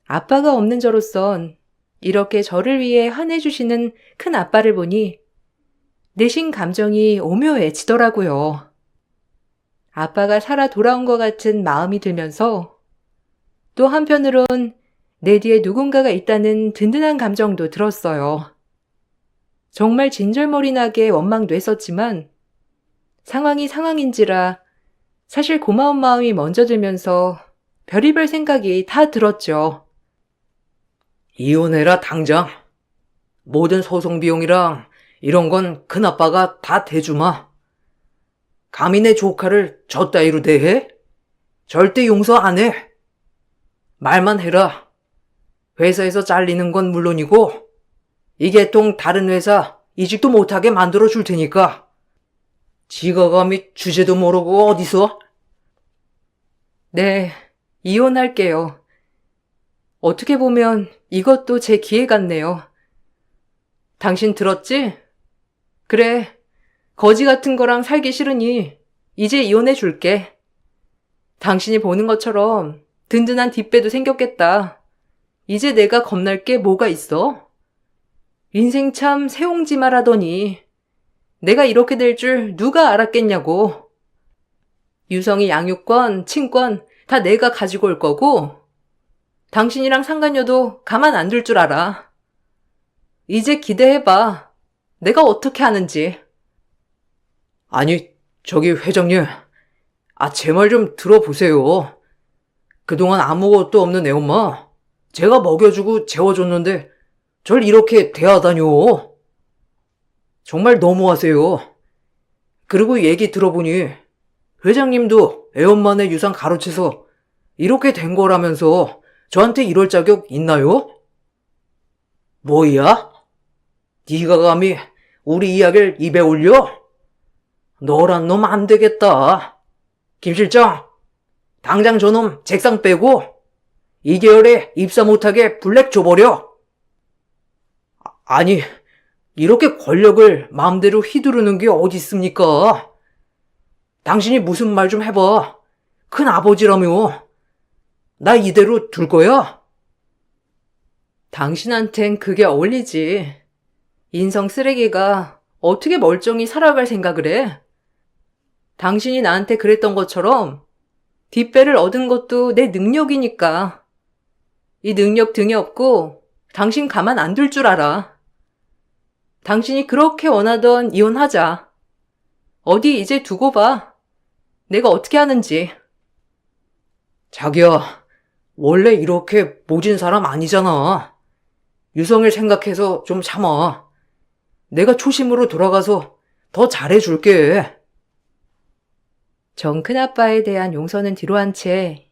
S1: 아빠가 없는 저로선 이렇게 저를 위해 환해주시는 큰 아빠를 보니 내심 감정이 오묘해지더라고요. 아빠가 살아 돌아온 것 같은 마음이 들면서 또 한편으론 내 뒤에 누군가가 있다는 든든한 감정도 들었어요. 정말 진절머리 나게 원망도 했었지만 상황이 상황인지라 사실 고마운 마음이 먼저 들면서 별의별 생각이 다 들었죠.
S2: 이혼해라 당장. 모든 소송 비용이랑 이런 건 큰아빠가 다 대주마. 감히 내 조카를 저 따위로 대해? 절대 용서 안 해. 말만 해라. 회사에서 잘리는 건 물론이고 이 개통 다른 회사 이직도 못하게 만들어 줄 테니까. 지가 감히 주제도 모르고 어디서?
S1: 네, 이혼할게요. 어떻게 보면 이것도 제 기회 같네요. 당신 들었지? 그래, 거지 같은 거랑 살기 싫으니 이제 이혼해 줄게. 당신이 보는 것처럼 든든한 뒷배도 생겼겠다. 이제 내가 겁날 게 뭐가 있어? 인생 참 새옹지마라더니 내가 이렇게 될 줄 누가 알았겠냐고. 유성이 양육권, 친권 다 내가 가지고 올 거고 당신이랑 상간녀도 가만 안 둘 줄 알아. 이제 기대해봐. 내가 어떻게 하는지.
S2: 아니, 저기 회장님. 제 말 좀 들어보세요. 그동안 아무것도 없는 애 엄마 제가 먹여주고 재워줬는데 절 이렇게 대하다뇨. 정말 너무하세요. 그리고 얘기 들어보니 회장님도 애엄마네 유산 가로채서 이렇게 된 거라면서 저한테 이럴 자격 있나요? 뭐야? 네가 감히 우리 이야기를 입에 올려? 너란 놈 안 되겠다. 김 실장, 당장 저놈 책상 빼고 2개월에 입사 못하게 블랙 줘버려. 아니, 이렇게 권력을 마음대로 휘두르는 게 어디 있습니까? 당신이 무슨 말 좀 해봐. 큰 아버지라며. 나 이대로 둘 거야?
S1: 당신한텐 그게 어울리지. 인성 쓰레기가 어떻게 멀쩡히 살아갈 생각을 해? 당신이 나한테 그랬던 것처럼 뒷배를 얻은 것도 내 능력이니까. 이 능력 등에 없고 당신 가만 안 둘 줄 알아. 당신이 그렇게 원하던 이혼하자. 어디 이제 두고 봐. 내가 어떻게 하는지.
S2: 자기야, 원래 이렇게 모진 사람 아니잖아. 유성을 생각해서 좀 참아. 내가 초심으로 돌아가서 더 잘해줄게.
S1: 전 큰아빠에 대한 용서는 뒤로 한 채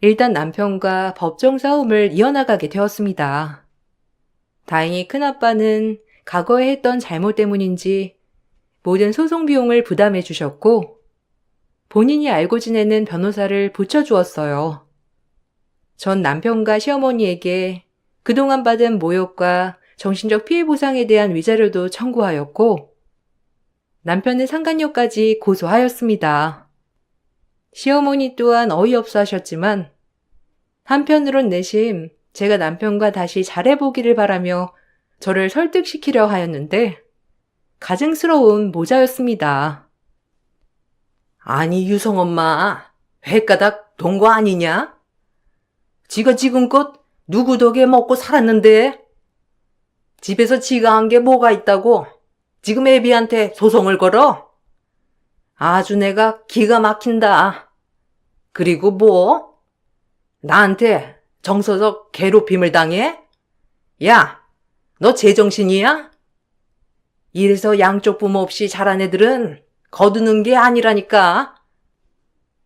S1: 일단 남편과 법정 싸움을 이어나가게 되었습니다. 다행히 큰아빠는 과거에 했던 잘못 때문인지 모든 소송 비용을 부담해 주셨고 본인이 알고 지내는 변호사를 붙여주었어요. 전 남편과 시어머니에게 그동안 받은 모욕과 정신적 피해 보상에 대한 위자료도 청구하였고 남편은 상간녀까지 고소하였습니다. 시어머니 또한 어이없어 하셨지만 한편으론 내심 제가 남편과 다시 잘해보기를 바라며 저를 설득시키려 하였는데 가증스러운 모자였습니다.
S2: 아니, 유성 엄마, 횟가닥 돈 거 아니냐? 지가 지금껏 누구 덕에 먹고 살았는데? 집에서 지가 한 게 뭐가 있다고 지금 애비한테 소송을 걸어? 아주 내가 기가 막힌다. 그리고 뭐? 나한테 정서적 괴롭힘을 당해? 야, 너 제정신이야? 이래서 양쪽 부모 없이 자란 애들은 거두는 게 아니라니까.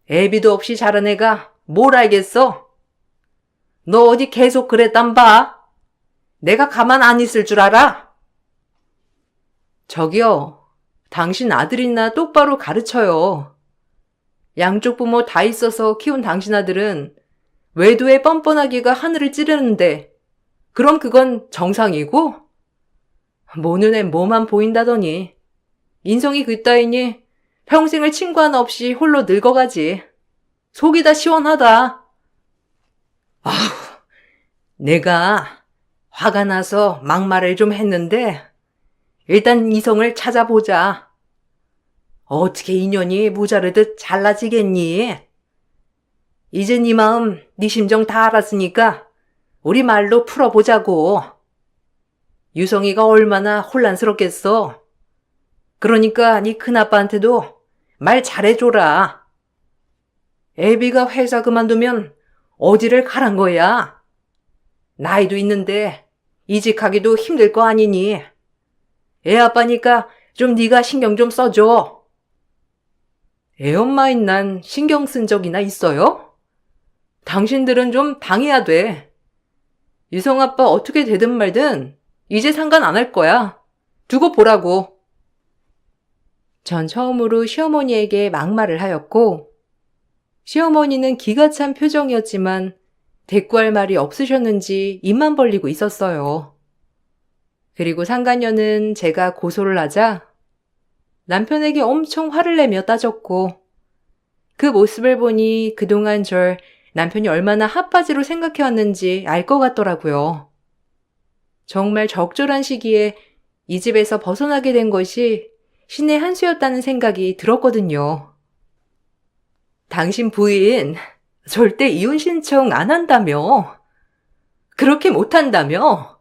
S2: 애비도 없이 자란 애가 뭘 알겠어? 너 어디 계속 그랬단 봐. 내가 가만 안 있을 줄 알아?
S1: 저기요, 당신 아들이나 똑바로 가르쳐요. 양쪽 부모 다 있어서 키운 당신 아들은 외도의 뻔뻔하기가 하늘을 찌르는데 그럼 그건 정상이고? 모 눈에 뭐만 보인다더니 인성이 그따위니 평생을 친구 하나 없이 홀로 늙어가지. 속이 다 시원하다.
S2: 내가 화가 나서 막말을 좀 했는데 일단 이성을 찾아보자. 어떻게 인연이 모자르듯 잘나지겠니? 이제 네 마음, 네 심정 다 알았으니까 우리 말로 풀어보자고. 유성이가 얼마나 혼란스럽겠어. 그러니까 네 큰아빠한테도 말 잘해줘라. 애비가 회사 그만두면 어디를 가란 거야? 나이도 있는데 이직하기도 힘들 거 아니니. 애 아빠니까 좀 네가 신경 좀 써줘.
S1: 애엄마인 난 신경 쓴 적이나 있어요? 당신들은 좀 당해야 돼. 유성 아빠 어떻게 되든 말든 이제 상관 안 할 거야. 두고 보라고. 전 처음으로 시어머니에게 막말을 하였고 시어머니는 기가 찬 표정이었지만 대꾸할 말이 없으셨는지 입만 벌리고 있었어요. 그리고 상간녀는 제가 고소를 하자 남편에게 엄청 화를 내며 따졌고 그 모습을 보니 그동안 절 남편이 얼마나 핫바지로 생각해왔는지 알 것 같더라고요. 정말 적절한 시기에 이 집에서 벗어나게 된 것이 신의 한 수였다는 생각이 들었거든요. 당신 부인 절대 이혼 신청 안 한다며. 그렇게 못한다며.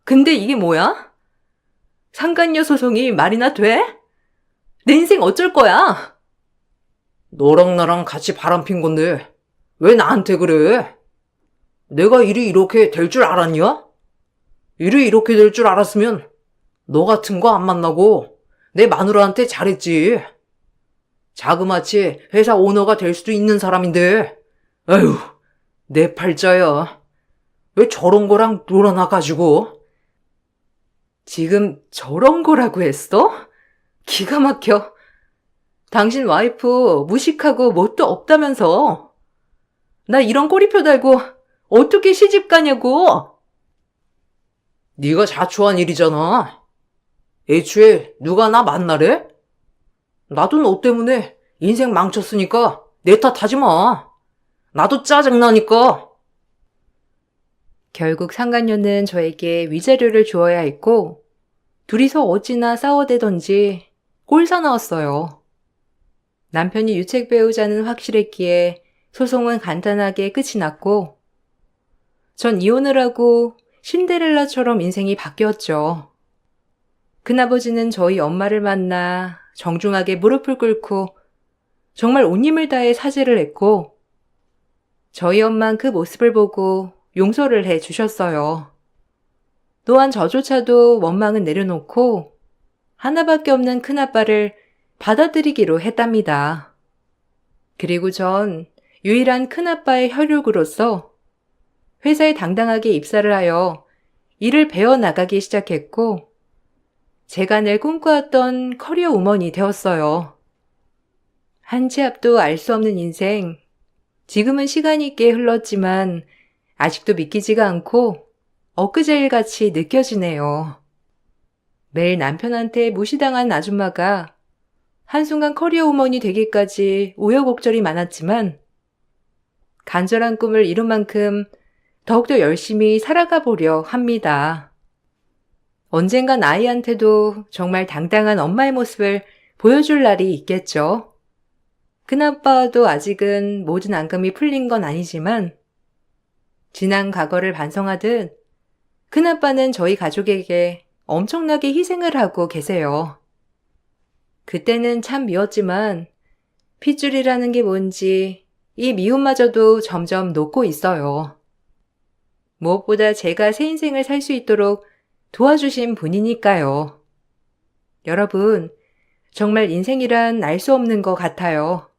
S1: 근데 이게 뭐야? 상간녀 소송이 말이나 돼? 내 인생 어쩔 거야?
S2: 너랑 나랑 같이 바람핀 건데 왜 나한테 그래? 내가 일이 이렇게 될 줄 알았냐? 일이 이렇게 될 줄 알았으면 너 같은 거 안 만나고 내 마누라한테 잘했지. 자그마치 회사 오너가 될 수도 있는 사람인데, 아휴, 내 팔자야. 왜 저런 거랑 놀아나가지고?
S1: 지금 저런 거라고 했어? 기가 막혀. 당신 와이프 무식하고 뭣도 없다면서. 나 이런 꼬리표 달고 어떻게 시집 가냐고.
S2: 네가 자초한 일이잖아. 애초에 누가 나 만나래? 나도 너 때문에 인생 망쳤으니까 내 탓하지 마. 나도 짜증나니까.
S1: 결국 상간녀는 저에게 위자료를 주어야 했고 둘이서 어찌나 싸워대던지 꼴사 나왔어요. 남편이 유책 배우자는 확실했기에 소송은 간단하게 끝이 났고 전 이혼을 하고 신데렐라처럼 인생이 바뀌었죠. 큰아버지는 저희 엄마를 만나 정중하게 무릎을 꿇고 정말 온 힘을 다해 사죄를 했고 저희 엄마는 그 모습을 보고 용서를 해 주셨어요. 또한 저조차도 원망은 내려놓고 하나밖에 없는 큰아빠를 받아들이기로 했답니다. 그리고 전 유일한 큰아빠의 혈육으로서 회사에 당당하게 입사를 하여 일을 배워나가기 시작했고 제가 늘 꿈꿔왔던 커리어 우먼이 되었어요. 한 치 앞도 알 수 없는 인생. 지금은 시간이 꽤 흘렀지만 아직도 믿기지가 않고 엊그제일같이 느껴지네요. 매일 남편한테 무시당한 아줌마가 한순간 커리어 우먼이 되기까지 우여곡절이 많았지만 간절한 꿈을 이룬 만큼 더욱더 열심히 살아가 보려 합니다. 언젠간 아이한테도 정말 당당한 엄마의 모습을 보여줄 날이 있겠죠. 큰아빠도 아직은 모든 앙금이 풀린 건 아니지만 지난 과거를 반성하듯 큰아빠는 저희 가족에게 엄청나게 희생을 하고 계세요. 그때는 참 미웠지만 핏줄이라는 게 뭔지 이 미움마저도 점점 녹고 있어요. 무엇보다 제가 새 인생을 살 수 있도록 도와주신 분이니까요. 여러분, 정말 인생이란 알 수 없는 것 같아요.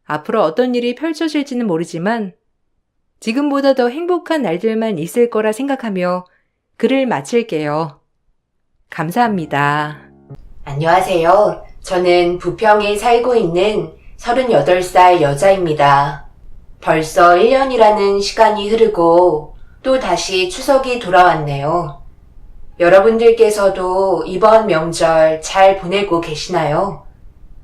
S1: 앞으로 어떤 일이 펼쳐질지는 모르지만 지금보다 더 행복한 날들만 있을 거라 생각하며 글을 마칠게요. 감사합니다.
S3: 안녕하세요. 저는 부평에 살고 있는 38살 여자입니다. 벌써 1년이라는 시간이 흐르고 또 다시 추석이 돌아왔네요. 여러분들께서도 이번 명절 잘 보내고 계시나요?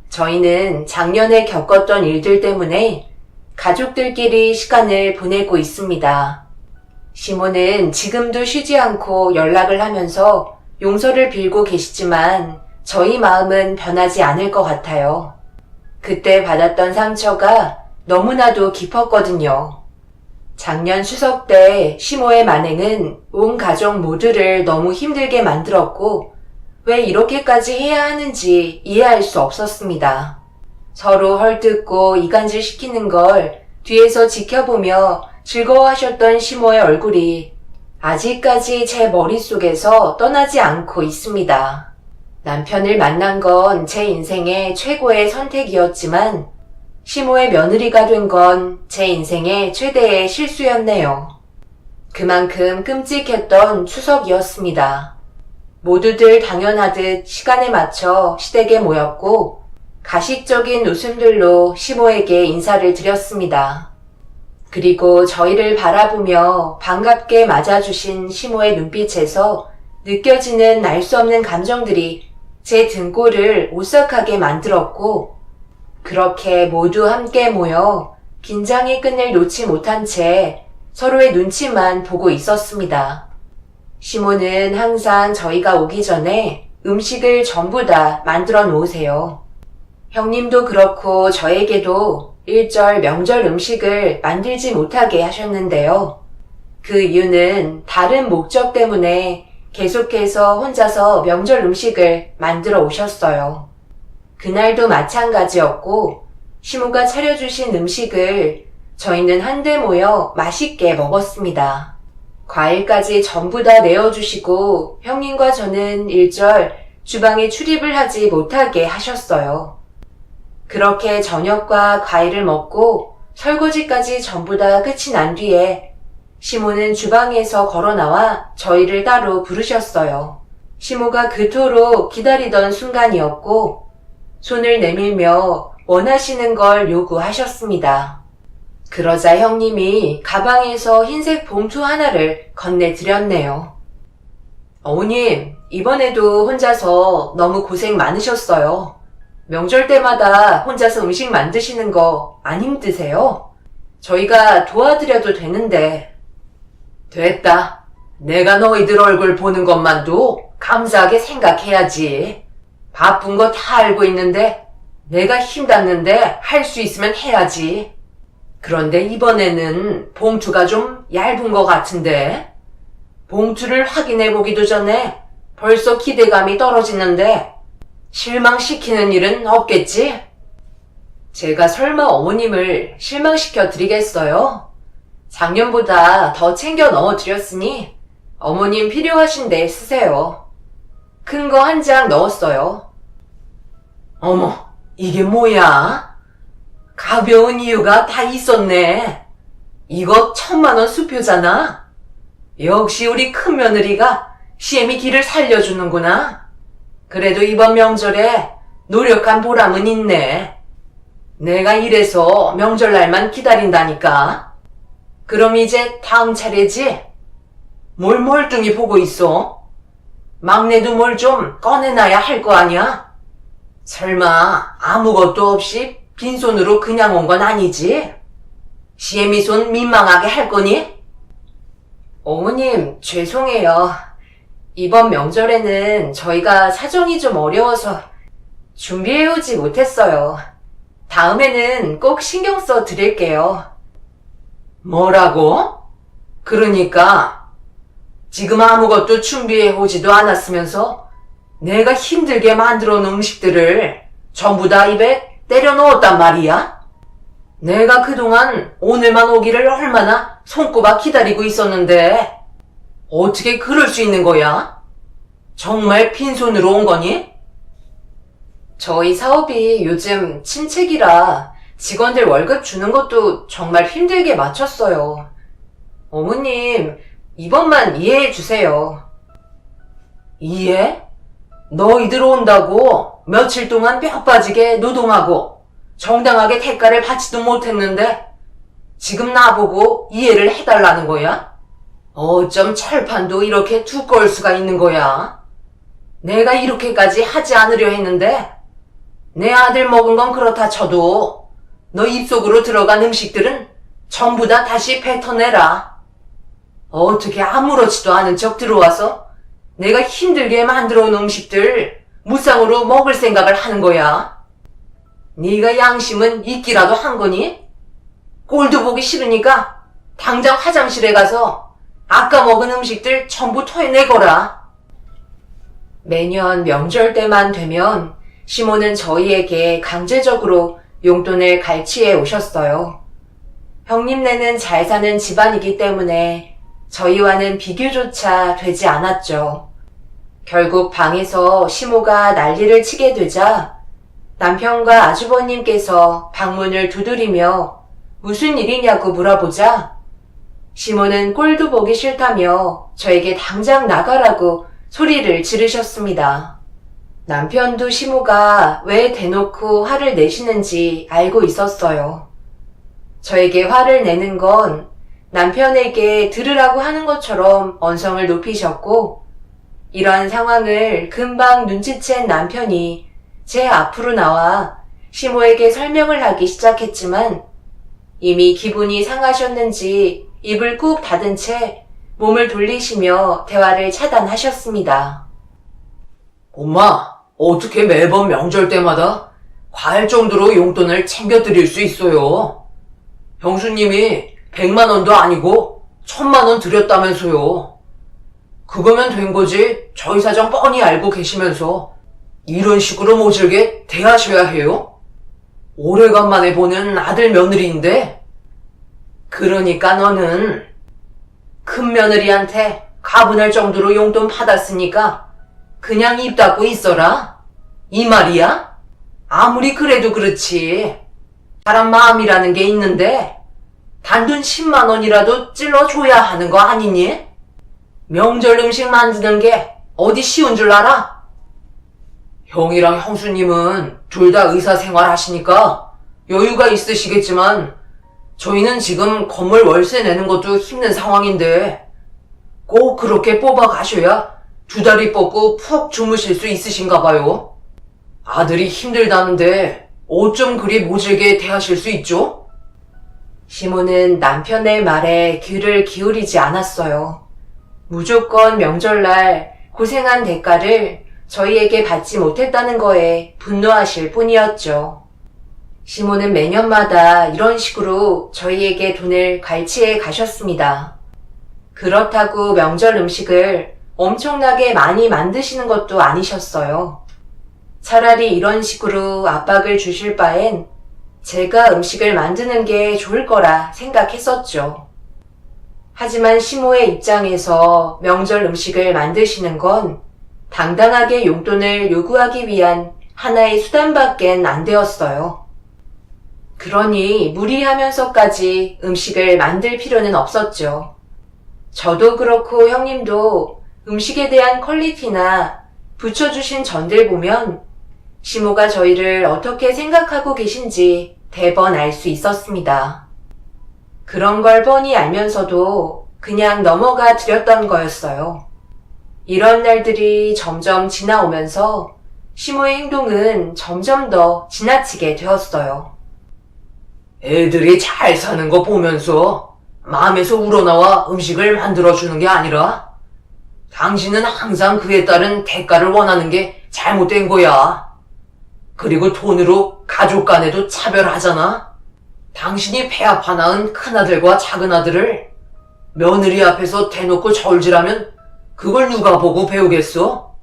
S3: 저희는 작년에 겪었던 일들 때문에 가족들끼리 시간을 보내고 있습니다. 시모는 지금도 쉬지 않고 연락을 하면서 용서를 빌고 계시지만 저희 마음은 변하지 않을 것 같아요. 그때 받았던 상처가 너무나도 깊었거든요. 작년 추석 때 시모의 만행은 온 가족 모두를 너무 힘들게 만들었고 왜 이렇게까지 해야 하는지 이해할 수 없었습니다. 서로 헐뜯고 이간질 시키는 걸 뒤에서 지켜보며 즐거워하셨던 시모의 얼굴이 아직까지 제 머릿속에서 떠나지 않고 있습니다. 남편을 만난 건 제 인생의 최고의 선택이었지만 시모의 며느리가 된 건 제 인생의 최대의 실수였네요. 그만큼 끔찍했던 추석이었습니다. 모두들 당연하듯 시간에 맞춰 시댁에 모였고 가식적인 웃음들로 시모에게 인사를 드렸습니다. 그리고 저희를 바라보며 반갑게 맞아주신 시모의 눈빛에서 느껴지는 알 수 없는 감정들이 제 등골을 오싹하게 만들었고 그렇게 모두 함께 모여 긴장의 끈을 놓지 못한 채 서로의 눈치만 보고 있었습니다. 시모는 항상 저희가 오기 전에 음식을 전부 다 만들어 놓으세요. 형님도 그렇고 저에게도 일절 명절 음식을 만들지 못하게 하셨는데요. 그 이유는 다른 목적 때문에 계속해서 혼자서 명절 음식을 만들어 오셨어요. 그날도 마찬가지였고 시모가 차려주신 음식을 저희는 한데 모여 맛있게 먹었습니다. 과일까지 전부 다 내어주시고 형님과 저는 일절 주방에 출입을 하지 못하게 하셨어요. 그렇게 저녁과 과일을 먹고 설거지까지 전부 다 끝이 난 뒤에 시모는 주방에서 걸어 나와 저희를 따로 부르셨어요. 시모가 그토록 기다리던 순간이었고 손을 내밀며 원하시는 걸 요구하셨습니다. 그러자 형님이 가방에서 흰색 봉투 하나를 건네드렸네요. 어머님, 이번에도 혼자서 너무 고생 많으셨어요. 명절 때마다 혼자서 음식 만드시는 거 안 힘드세요? 저희가 도와드려도 되는데. 됐다. 내가 너희들 얼굴 보는 것만도 감사하게 생각해야지. 바쁜 거 다 알고 있는데 내가 힘닿는데 할 수 있으면 해야지. 그런데 이번에는 봉투가 좀 얇은 것 같은데. 봉투를 확인해 보기도 전에 벌써 기대감이 떨어지는데 실망시키는 일은 없겠지? 제가 설마 어머님을 실망시켜 드리겠어요? 작년보다 더 챙겨 넣어 드렸으니 어머님 필요하신데 쓰세요. 큰 거 한 장 넣었어요. 어머, 이게 뭐야? 가벼운 이유가 다 있었네. 이거 1,000만 원 수표잖아. 역시 우리 큰 며느리가 시엠이 길을 살려주는구나. 그래도 이번 명절에 노력한 보람은 있네. 내가 이래서 명절날만 기다린다니까. 그럼 이제 다음 차례지? 뭘 멀뚱히 보고 있어? 막내도 뭘 좀 꺼내놔야 할 거 아니야? 설마 아무것도 없이 빈손으로 그냥 온 건 아니지? 시엠이 손 민망하게 할 거니? 어머님, 죄송해요. 이번 명절에는 저희가 사정이 좀 어려워서 준비해오지 못했어요. 다음에는 꼭 신경 써 드릴게요. 뭐라고? 그러니까 지금 아무것도 준비해오지도 않았으면서 내가 힘들게 만들어 놓은 음식들을 전부 다 입에 때려 넣었단 말이야? 내가 그동안 오늘만 오기를 얼마나 손꼽아 기다리고 있었는데 어떻게 그럴 수 있는 거야? 정말 빈손으로 온 거니? 저희 사업이 요즘 침체기라 직원들 월급 주는 것도 정말 힘들게 맞췄어요. 어머님, 이번만 이해해 주세요. 이해? 너희들 온다고 며칠 동안 뼈 빠지게 노동하고 정당하게 대가를 받지도 못했는데 지금 나보고 이해를 해달라는 거야? 어쩜 철판도 이렇게 두꺼울 수가 있는 거야? 내가 이렇게까지 하지 않으려 했는데 내 아들 먹은 건 그렇다 쳐도 너 입속으로 들어간 음식들은 전부 다 다시 뱉어내라. 어떻게 아무렇지도 않은 척 들어와서 내가 힘들게 만들어 놓은 음식들 무상으로 먹을 생각을 하는 거야? 네가 양심은 있기라도 한 거니? 꼴도 보기 싫으니까 당장 화장실에 가서 아까 먹은 음식들 전부 토해내거라. 매년 명절 때만 되면 시모는 저희에게 강제적으로 용돈을 갈취해 오셨어요. 형님네는 잘 사는 집안이기 때문에 저희와는 비교조차 되지 않았죠. 결국 방에서 시모가 난리를 치게 되자 남편과 아주버님께서 방문을 두드리며 무슨 일이냐고 물어보자 시모는 꼴도 보기 싫다며 저에게 당장 나가라고 소리를 지르셨습니다. 남편도 시모가 왜 대놓고 화를 내시는지 알고 있었어요. 저에게 화를 내는 건 남편에게 들으라고 하는 것처럼 언성을 높이셨고 이러한 상황을 금방 눈치챈 남편이 제 앞으로 나와 시모에게 설명을 하기 시작했지만 이미 기분이 상하셨는지 입을 꾹 닫은 채 몸을 돌리시며 대화를 차단하셨습니다.
S2: 엄마, 어떻게 매번 명절 때마다 과할 정도로 용돈을 챙겨드릴 수 있어요? 형수님이 100만 원도 아니고 1,000만 원 드렸다면서요. 그거면 된 거지 저희 사정 뻔히 알고 계시면서 이런 식으로 모질게 대하셔야 해요? 오래간만에 보는 아들 며느리인데 그러니까 너는 큰 며느리한테 가분할 정도로 용돈 받았으니까
S3: 그냥 입 닫고 있어라? 이 말이야? 아무리 그래도 그렇지. 사람 마음이라는 게 있는데 단돈 10만 원이라도 찔러줘야 하는 거 아니니? 명절 음식 만드는 게 어디 쉬운 줄 알아? 형이랑 형수님은 둘 다 의사 생활 하시니까 여유가 있으시겠지만 저희는 지금 건물 월세 내는 것도 힘든 상황인데 꼭 그렇게 뽑아 가셔야 두 다리 뻗고 푹 주무실 수 있으신가 봐요. 아들이 힘들다는데 어쩜 그리 모질게 대하실 수 있죠?
S1: 시모는 남편의 말에 귀를 기울이지 않았어요. 무조건 명절날 고생한 대가를 저희에게 받지 못했다는 거에 분노하실 뿐이었죠. 시모는 매년마다 이런 식으로 저희에게 돈을 갈취해 가셨습니다. 그렇다고 명절 음식을 엄청나게 많이 만드시는 것도 아니셨어요. 차라리 이런 식으로 압박을 주실 바엔 제가 음식을 만드는 게 좋을 거라 생각했었죠. 하지만 시모의 입장에서 명절 음식을 만드시는 건 당당하게 용돈을 요구하기 위한 하나의 수단밖엔 안 되었어요. 그러니 무리하면서까지 음식을 만들 필요는 없었죠. 저도 그렇고 형님도 음식에 대한 퀄리티나 붙여주신 전들 보면 시모가 저희를 어떻게 생각하고 계신지 대번 알 수 있었습니다. 그런 걸 뻔히 알면서도 그냥 넘어가 드렸던 거였어요. 이런 날들이 점점 지나오면서 시모의 행동은 점점 더 지나치게 되었어요.
S3: 애들이 잘 사는 거 보면서 마음에서 우러나와 음식을 만들어주는 게 아니라 당신은 항상 그에 따른 대가를 원하는 게 잘못된 거야. 그리고 돈으로 가족 간에도 차별하잖아. 당신이 배 아파 낳은 큰아들과 작은아들을 며느리 앞에서 대놓고 절질하면 그걸 누가 보고 배우겠어?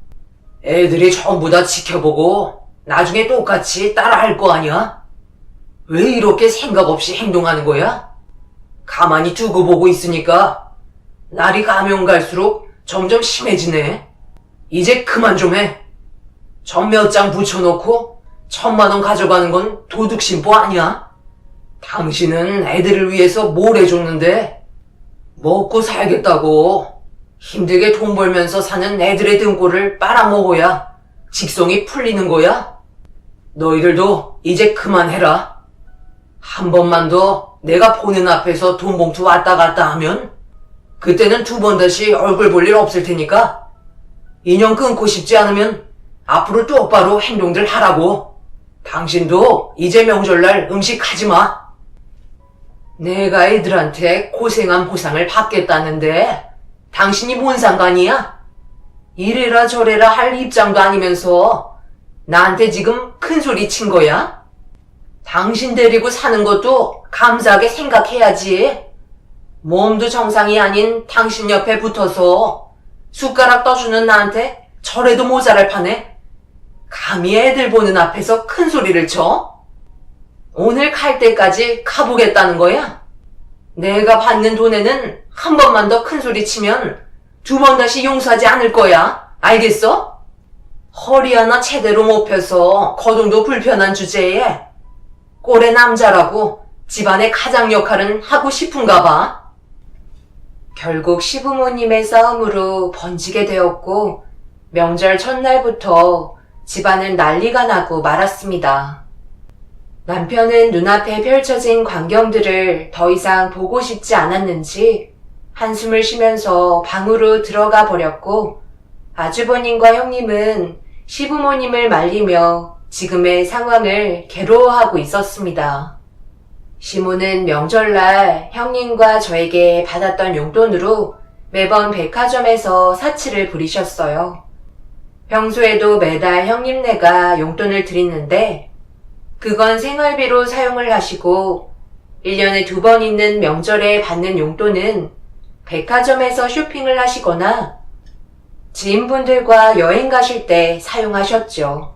S3: 애들이 전부 다 지켜보고 나중에 똑같이 따라할 거 아니야? 왜 이렇게 생각 없이 행동하는 거야? 가만히 두고 보고 있으니까 날이 가면 갈수록 점점 심해지네. 이제 그만 좀 해. 전 몇 장 붙여놓고 1,000만 원 가져가는 건 도둑심보 아니야? 당신은 애들을 위해서 뭘 해줬는데 먹고 살겠다고 힘들게 돈 벌면서 사는 애들의 등골을 빨아먹어야 직성이 풀리는 거야? 너희들도 이제 그만해라. 한 번만 더 내가 보는 앞에서 돈 봉투 왔다 갔다 하면 그때는 두 번 다시 얼굴 볼 일 없을 테니까 인연 끊고 싶지 않으면 앞으로 똑바로 행동들 하라고. 당신도 이제 명절날 음식 하지 마. 내가 애들한테 고생한 보상을 받겠다는데 당신이 뭔 상관이야? 이래라 저래라 할 입장도 아니면서 나한테 지금 큰 소리 친 거야? 당신 데리고 사는 것도 감사하게 생각해야지. 몸도 정상이 아닌 당신 옆에 붙어서 숟가락 떠주는 나한테 저래도 모자랄 판에 감히 애들 보는 앞에서 큰 소리를 쳐? 오늘 갈 때까지 가보겠다는 거야? 내가 받는 돈에는 한 번만 더 큰 소리 치면 두 번 다시 용서하지 않을 거야. 알겠어? 허리 하나 제대로 못 펴서 거동도 불편한 주제에 꼴의 남자라고 집안의 가장 역할은 하고 싶은가 봐.
S1: 결국 시부모님의 싸움으로 번지게 되었고 명절 첫날부터 집안은 난리가 나고 말았습니다. 남편은 눈앞에 펼쳐진 광경들을 더 이상 보고 싶지 않았는지 한숨을 쉬면서 방으로 들어가 버렸고 아주버님과 형님은 시부모님을 말리며 지금의 상황을 괴로워하고 있었습니다. 시모는 명절날 형님과 저에게 받았던 용돈으로 매번 백화점에서 사치를 부리셨어요. 평소에도 매달 형님네가 용돈을 드리는데 그건 생활비로 사용을 하시고 1년에 2번 있는 명절에 받는 용돈은 백화점에서 쇼핑을 하시거나 지인분들과 여행 가실 때 사용하셨죠.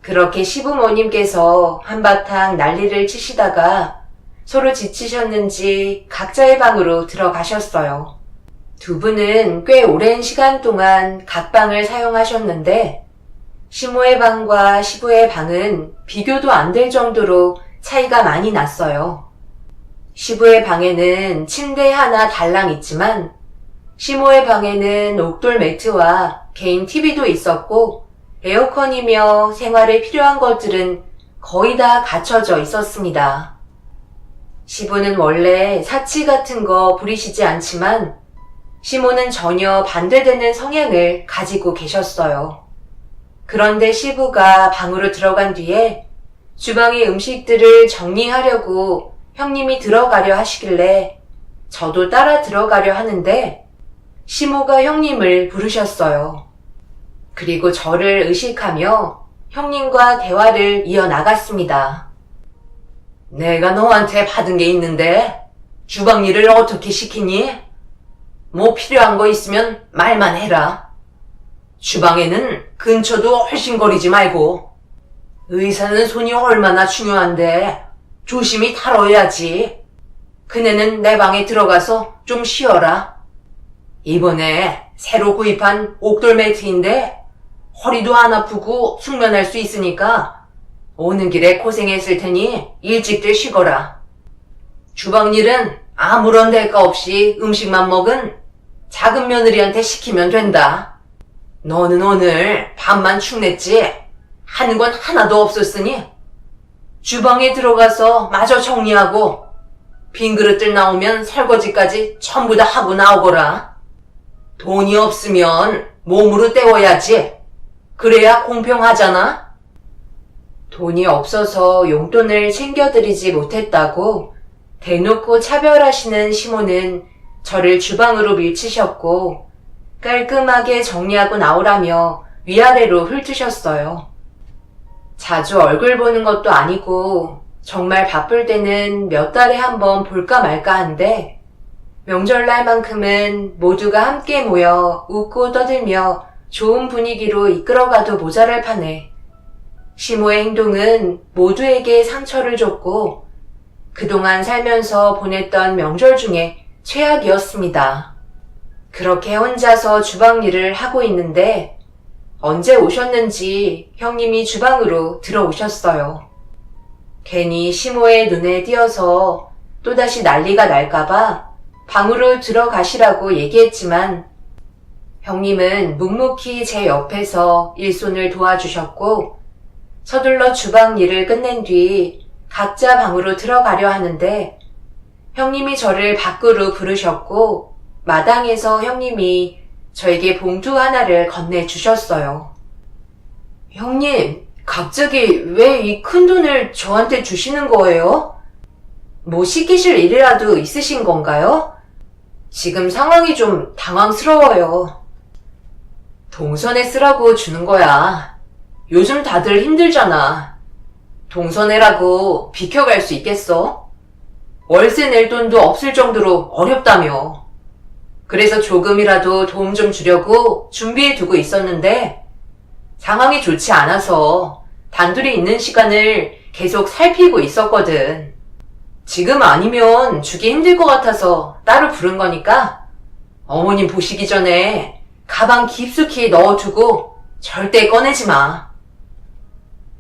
S1: 그렇게 시부모님께서 한바탕 난리를 치시다가 서로 지치셨는지 각자의 방으로 들어가셨어요. 두 분은 꽤 오랜 시간 동안 각 방을 사용하셨는데 시모의 방과 시부의 방은 비교도 안 될 정도로 차이가 많이 났어요. 시부의 방에는 침대 하나 달랑 있지만 시모의 방에는 옥돌 매트와 개인 TV도 있었고 에어컨이며 생활에 필요한 것들은 거의 다 갖춰져 있었습니다. 시부는 원래 사치 같은 거 부리시지 않지만 시모는 전혀 반대되는 성향을 가지고 계셨어요. 그런데 시부가 방으로 들어간 뒤에 주방의 음식들을 정리하려고 형님이 들어가려 하시길래 저도 따라 들어가려 하는데 시모가 형님을 부르셨어요. 그리고 저를 의식하며 형님과 대화를 이어나갔습니다.
S3: 내가 너한테 받은 게 있는데 주방 일을 어떻게 시키니? 뭐 필요한 거 있으면 말만 해라. 주방에는 근처도 얼씬거리지 말고. 의사는 손이 얼마나 중요한데 조심히 다뤄야지. 그네는 내 방에 들어가서 좀 쉬어라. 이번에 새로 구입한 옥돌 매트인데 허리도 안 아프고 숙면할 수 있으니까 오는 길에 고생했을 테니 일찍들 쉬거라. 주방 일은 아무런 대가 없이 음식만 먹은 작은 며느리한테 시키면 된다. 너는 오늘 밤만 축냈지 하는 건 하나도 없었으니 주방에 들어가서 마저 정리하고 빈 그릇들 나오면 설거지까지 전부 다 하고 나오거라. 돈이 없으면 몸으로 때워야지. 그래야 공평하잖아.
S1: 돈이 없어서 용돈을 챙겨드리지 못했다고 대놓고 차별하시는 시모는 저를 주방으로 밀치셨고 깔끔하게 정리하고 나오라며 위아래로 훑으셨어요. 자주 얼굴 보는 것도 아니고 정말 바쁠 때는 몇 달에 한 번 볼까 말까 한데 명절날만큼은 모두가 함께 모여 웃고 떠들며 좋은 분위기로 이끌어가도 모자랄 판에 시모의 행동은 모두에게 상처를 줬고 그동안 살면서 보냈던 명절 중에 최악이었습니다. 그렇게 혼자서 주방 일을 하고 있는데 언제 오셨는지 형님이 주방으로 들어오셨어요. 괜히 시모의 눈에 띄어서 또다시 난리가 날까봐 방으로 들어가시라고 얘기했지만 형님은 묵묵히 제 옆에서 일손을 도와주셨고 서둘러 주방 일을 끝낸 뒤 각자 방으로 들어가려 하는데 형님이 저를 밖으로 부르셨고 마당에서 형님이 저에게 봉투 하나를 건네주셨어요. 형님, 갑자기 왜 이 큰돈을 저한테 주시는 거예요? 뭐 시키실 일이라도 있으신 건가요? 지금 상황이 좀 당황스러워요. 동선에 쓰라고 주는 거야. 요즘 다들 힘들잖아. 동선해라고 비켜갈 수 있겠어? 월세 낼 돈도 없을 정도로 어렵다며. 그래서 조금이라도 도움 좀 주려고 준비해 두고 있었는데 상황이 좋지 않아서 단둘이 있는 시간을 계속 살피고 있었거든. 지금 아니면 주기 힘들 것 같아서 따로 부른 거니까 어머님 보시기 전에 가방 깊숙이 넣어두고 절대 꺼내지 마.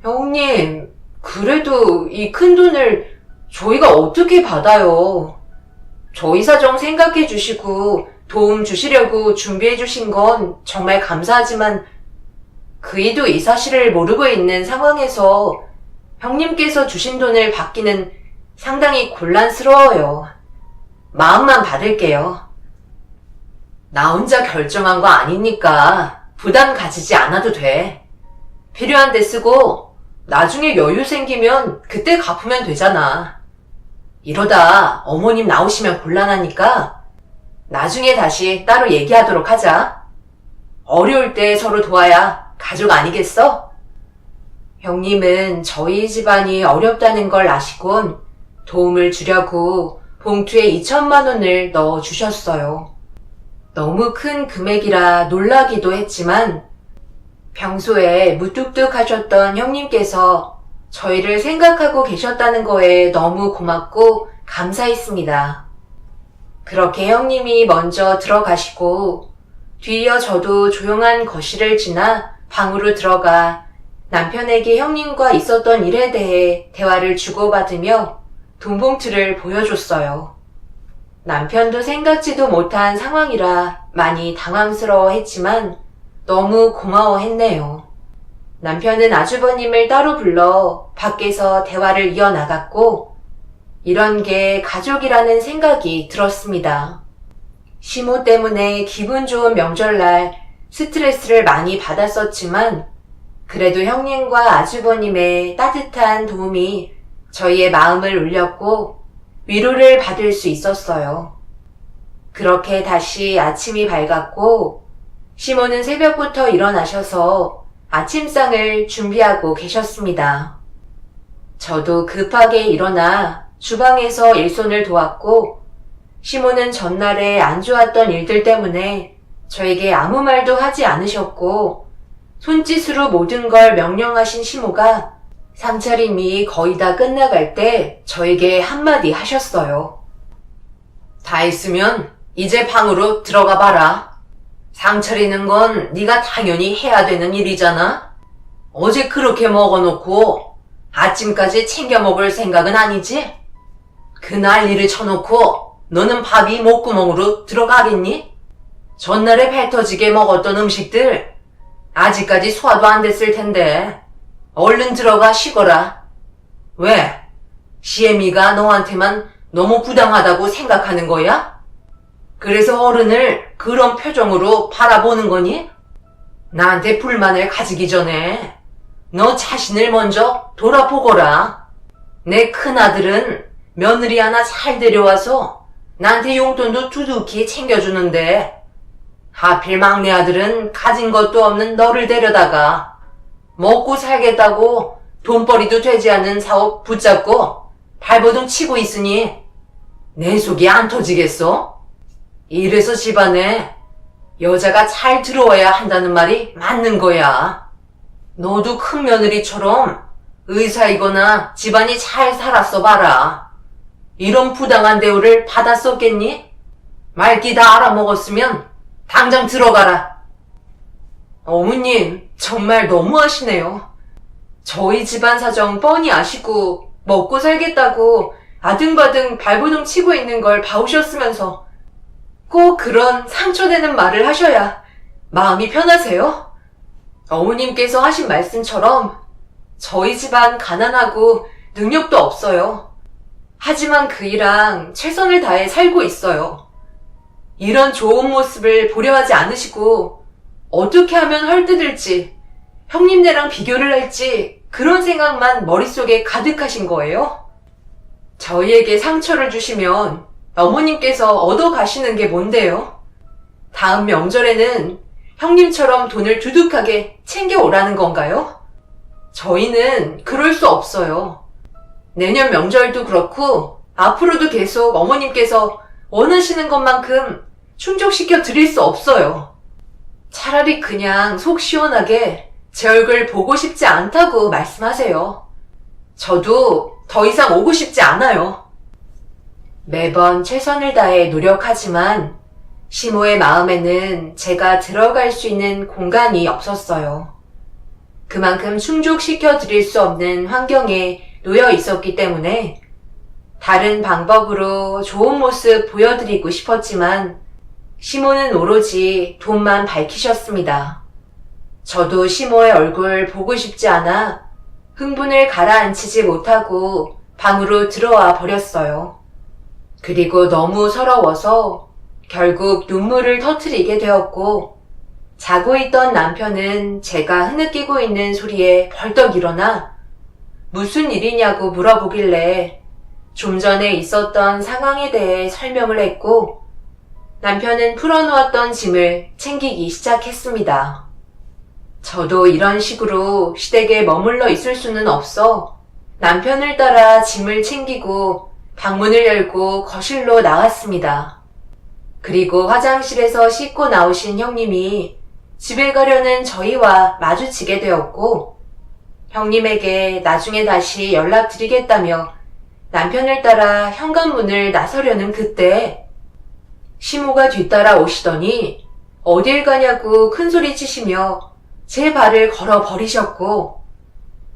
S1: 형님, 그래도 이 큰 돈을 저희가 어떻게 받아요? 저희 사정 생각해 주시고 도움 주시려고 준비해 주신 건 정말 감사하지만 그이도 이 사실을 모르고 있는 상황에서 형님께서 주신 돈을 받기는 상당히 곤란스러워요. 마음만 받을게요. 나 혼자 결정한 거 아니니까 부담 가지지 않아도 돼. 필요한 데 쓰고 나중에 여유 생기면 그때 갚으면 되잖아. 이러다 어머님 나오시면 곤란하니까 나중에 다시 따로 얘기하도록 하자. 어려울 때 서로 도와야 가족 아니겠어? 형님은 저희 집안이 어렵다는 걸 아시곤 도움을 주려고 봉투에 2천만 원을 넣어주셨어요. 너무 큰 금액이라 놀라기도 했지만 평소에 무뚝뚝하셨던 형님께서 저희를 생각하고 계셨다는 거에 너무 고맙고 감사했습니다. 그렇게 형님이 먼저 들어가시고 뒤이어 저도 조용한 거실을 지나 방으로 들어가 남편에게 형님과 있었던 일에 대해 대화를 주고받으며 돈봉투를 보여줬어요. 남편도 생각지도 못한 상황이라 많이 당황스러워했지만 너무 고마워했네요. 남편은 아주버님을 따로 불러 밖에서 대화를 이어나갔고 이런 게 가족이라는 생각이 들었습니다. 시모 때문에 기분 좋은 명절날 스트레스를 많이 받았었지만 그래도 형님과 아주버님의 따뜻한 도움이 저희의 마음을 울렸고 위로를 받을 수 있었어요. 그렇게 다시 아침이 밝았고 시모는 새벽부터 일어나셔서 아침상을 준비하고 계셨습니다. 저도 급하게 일어나 주방에서 일손을 도왔고 시모는 전날에 안 좋았던 일들 때문에 저에게 아무 말도 하지 않으셨고 손짓으로 모든 걸 명령하신 시모가 상차림이 거의 다 끝나갈 때 저에게 한마디 하셨어요.
S3: 다 했으면 이제 방으로 들어가 봐라. 상 차리는 건 네가 당연히 해야 되는 일이잖아. 어제 그렇게 먹어놓고 아침까지 챙겨 먹을 생각은 아니지? 그 난리를 쳐놓고 너는 밥이 목구멍으로 들어가겠니? 전날에 배 터지게 먹었던 음식들 아직까지 소화도 안 됐을 텐데 얼른 들어가 쉬거라. 왜? 시애미가 너한테만 너무 부당하다고 생각하는 거야? 그래서 어른을 그런 표정으로 바라보는 거니? 나한테 불만을 가지기 전에 너 자신을 먼저 돌아보거라. 내 큰아들은 며느리 하나 잘 데려와서 나한테 용돈도 두둑히 챙겨주는데 하필 막내 아들은 가진 것도 없는 너를 데려다가 먹고 살겠다고 돈벌이도 되지 않는 사업 붙잡고 발버둥 치고 있으니 내 속이 안 터지겠어? 이래서 집안에 여자가 잘 들어와야 한다는 말이 맞는 거야. 너도 큰 며느리처럼 의사이거나 집안이 잘 살았어 봐라. 이런 부당한 대우를 받았었겠니? 말기 다 알아먹었으면 당장 들어가라.
S1: 어머님, 정말 너무하시네요. 저희 집안 사정 뻔히 아시고 먹고 살겠다고 아등바등 발버둥 치고 있는 걸 봐오셨으면서 꼭 그런 상처되는 말을 하셔야 마음이 편하세요? 어머님께서 하신 말씀처럼 저희 집안 가난하고 능력도 없어요. 하지만 그이랑 최선을 다해 살고 있어요. 이런 좋은 모습을 보려 하지 않으시고 어떻게 하면 헐뜯을지 형님네랑 비교를 할지 그런 생각만 머릿속에 가득하신 거예요? 저희에게 상처를 주시면 어머님께서 얻어가시는 게 뭔데요? 다음 명절에는 형님처럼 돈을 두둑하게 챙겨오라는 건가요? 저희는 그럴 수 없어요. 내년 명절도 그렇고 앞으로도 계속 어머님께서 원하시는 것만큼 충족시켜 드릴 수 없어요. 차라리 그냥 속 시원하게 제 얼굴 보고 싶지 않다고 말씀하세요. 저도 더 이상 오고 싶지 않아요. 매번 최선을 다해 노력하지만 시모의 마음에는 제가 들어갈 수 있는 공간이 없었어요. 그만큼 충족시켜 드릴 수 없는 환경에 놓여 있었기 때문에 다른 방법으로 좋은 모습 보여드리고 싶었지만 시모는 오로지 돈만 밝히셨습니다. 저도 시모의 얼굴 보고 싶지 않아 흥분을 가라앉히지 못하고 방으로 들어와 버렸어요. 그리고 너무 서러워서 결국 눈물을 터뜨리게 되었고 자고 있던 남편은 제가 흐느끼고 있는 소리에 벌떡 일어나 무슨 일이냐고 물어보길래 좀 전에 있었던 상황에 대해 설명을 했고 남편은 풀어놓았던 짐을 챙기기 시작했습니다. 저도 이런 식으로 시댁에 머물러 있을 수는 없어 남편을 따라 짐을 챙기고 방문을 열고 거실로 나왔습니다. 그리고 화장실에서 씻고 나오신 형님이 집에 가려는 저희와 마주치게 되었고 형님에게 나중에 다시 연락드리겠다며 남편을 따라 현관문을 나서려는 그때 시모가 뒤따라 오시더니 어딜 가냐고 큰소리 치시며 제 발을 걸어 버리셨고,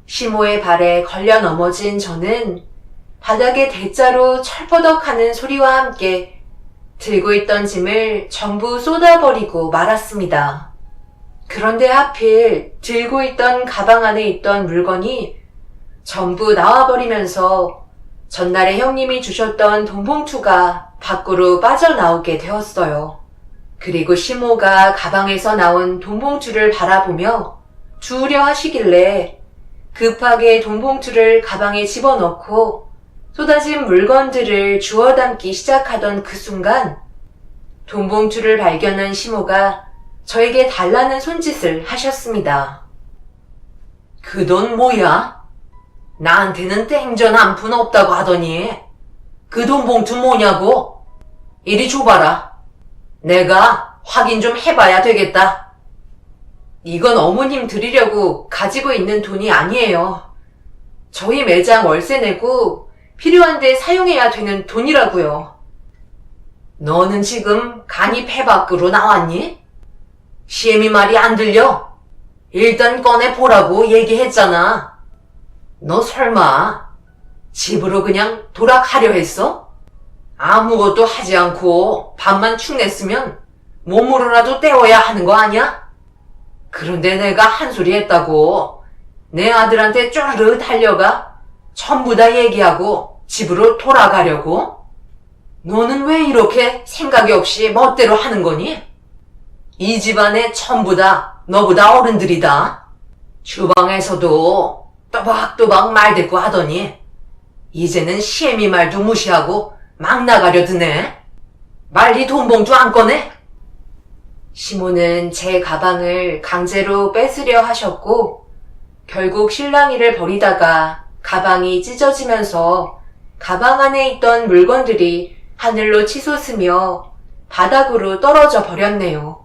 S1: 시모의 발에 걸려 넘어진 저는 바닥에 대자로 철퍼덕하는 소리와 함께 들고 있던 짐을 전부 쏟아버리고 말았습니다. 그런데 하필 들고 있던 가방 안에 있던 물건이 전부 나와버리면서 전날에 형님이 주셨던 돈봉투가 밖으로 빠져나오게 되었어요. 그리고 시모가 가방에서 나온 돈봉투를 바라보며 두려 하시길래 급하게 돈봉투를 가방에 집어넣고 쏟아진 물건들을 주워 담기 시작하던 그 순간 돈봉투를 발견한 시모가 저에게 달라는 손짓을 하셨습니다.
S3: 그 돈 뭐야? 나한테는 땡전 한 푼 없다고 하더니 그 돈 봉투 뭐냐고? 이리 줘봐라. 내가 확인 좀 해봐야 되겠다.
S1: 이건 어머님 드리려고 가지고 있는 돈이 아니에요. 저희 매장 월세 내고 필요한데 사용해야 되는 돈이라고요.
S3: 너는 지금 간이 폐 밖으로 나왔니? 시애미 말이 안 들려? 일단 꺼내보라고 얘기했잖아. 너 설마 집으로 그냥 돌아가려 했어? 아무것도 하지 않고 밥만 축 냈으면 몸으로라도 때워야 하는 거 아니야? 그런데 내가 한 소리 했다고 내 아들한테 쪼르르 달려가 전부 다 얘기하고 집으로 돌아가려고? 너는 왜 이렇게 생각이 없이 멋대로 하는 거니? 이 집안에 전부 다 너보다 어른들이다. 주방에서도 또박또박 말대꾸 하더니 이제는 시애미 말도 무시하고 막 나가려 드네. 빨리 돈봉투 안 꺼내?
S1: 시모는 제 가방을 강제로 뺏으려 하셨고 결국 실랑이를 벌이다가 가방이 찢어지면서 가방 안에 있던 물건들이 하늘로 치솟으며 바닥으로 떨어져 버렸네요.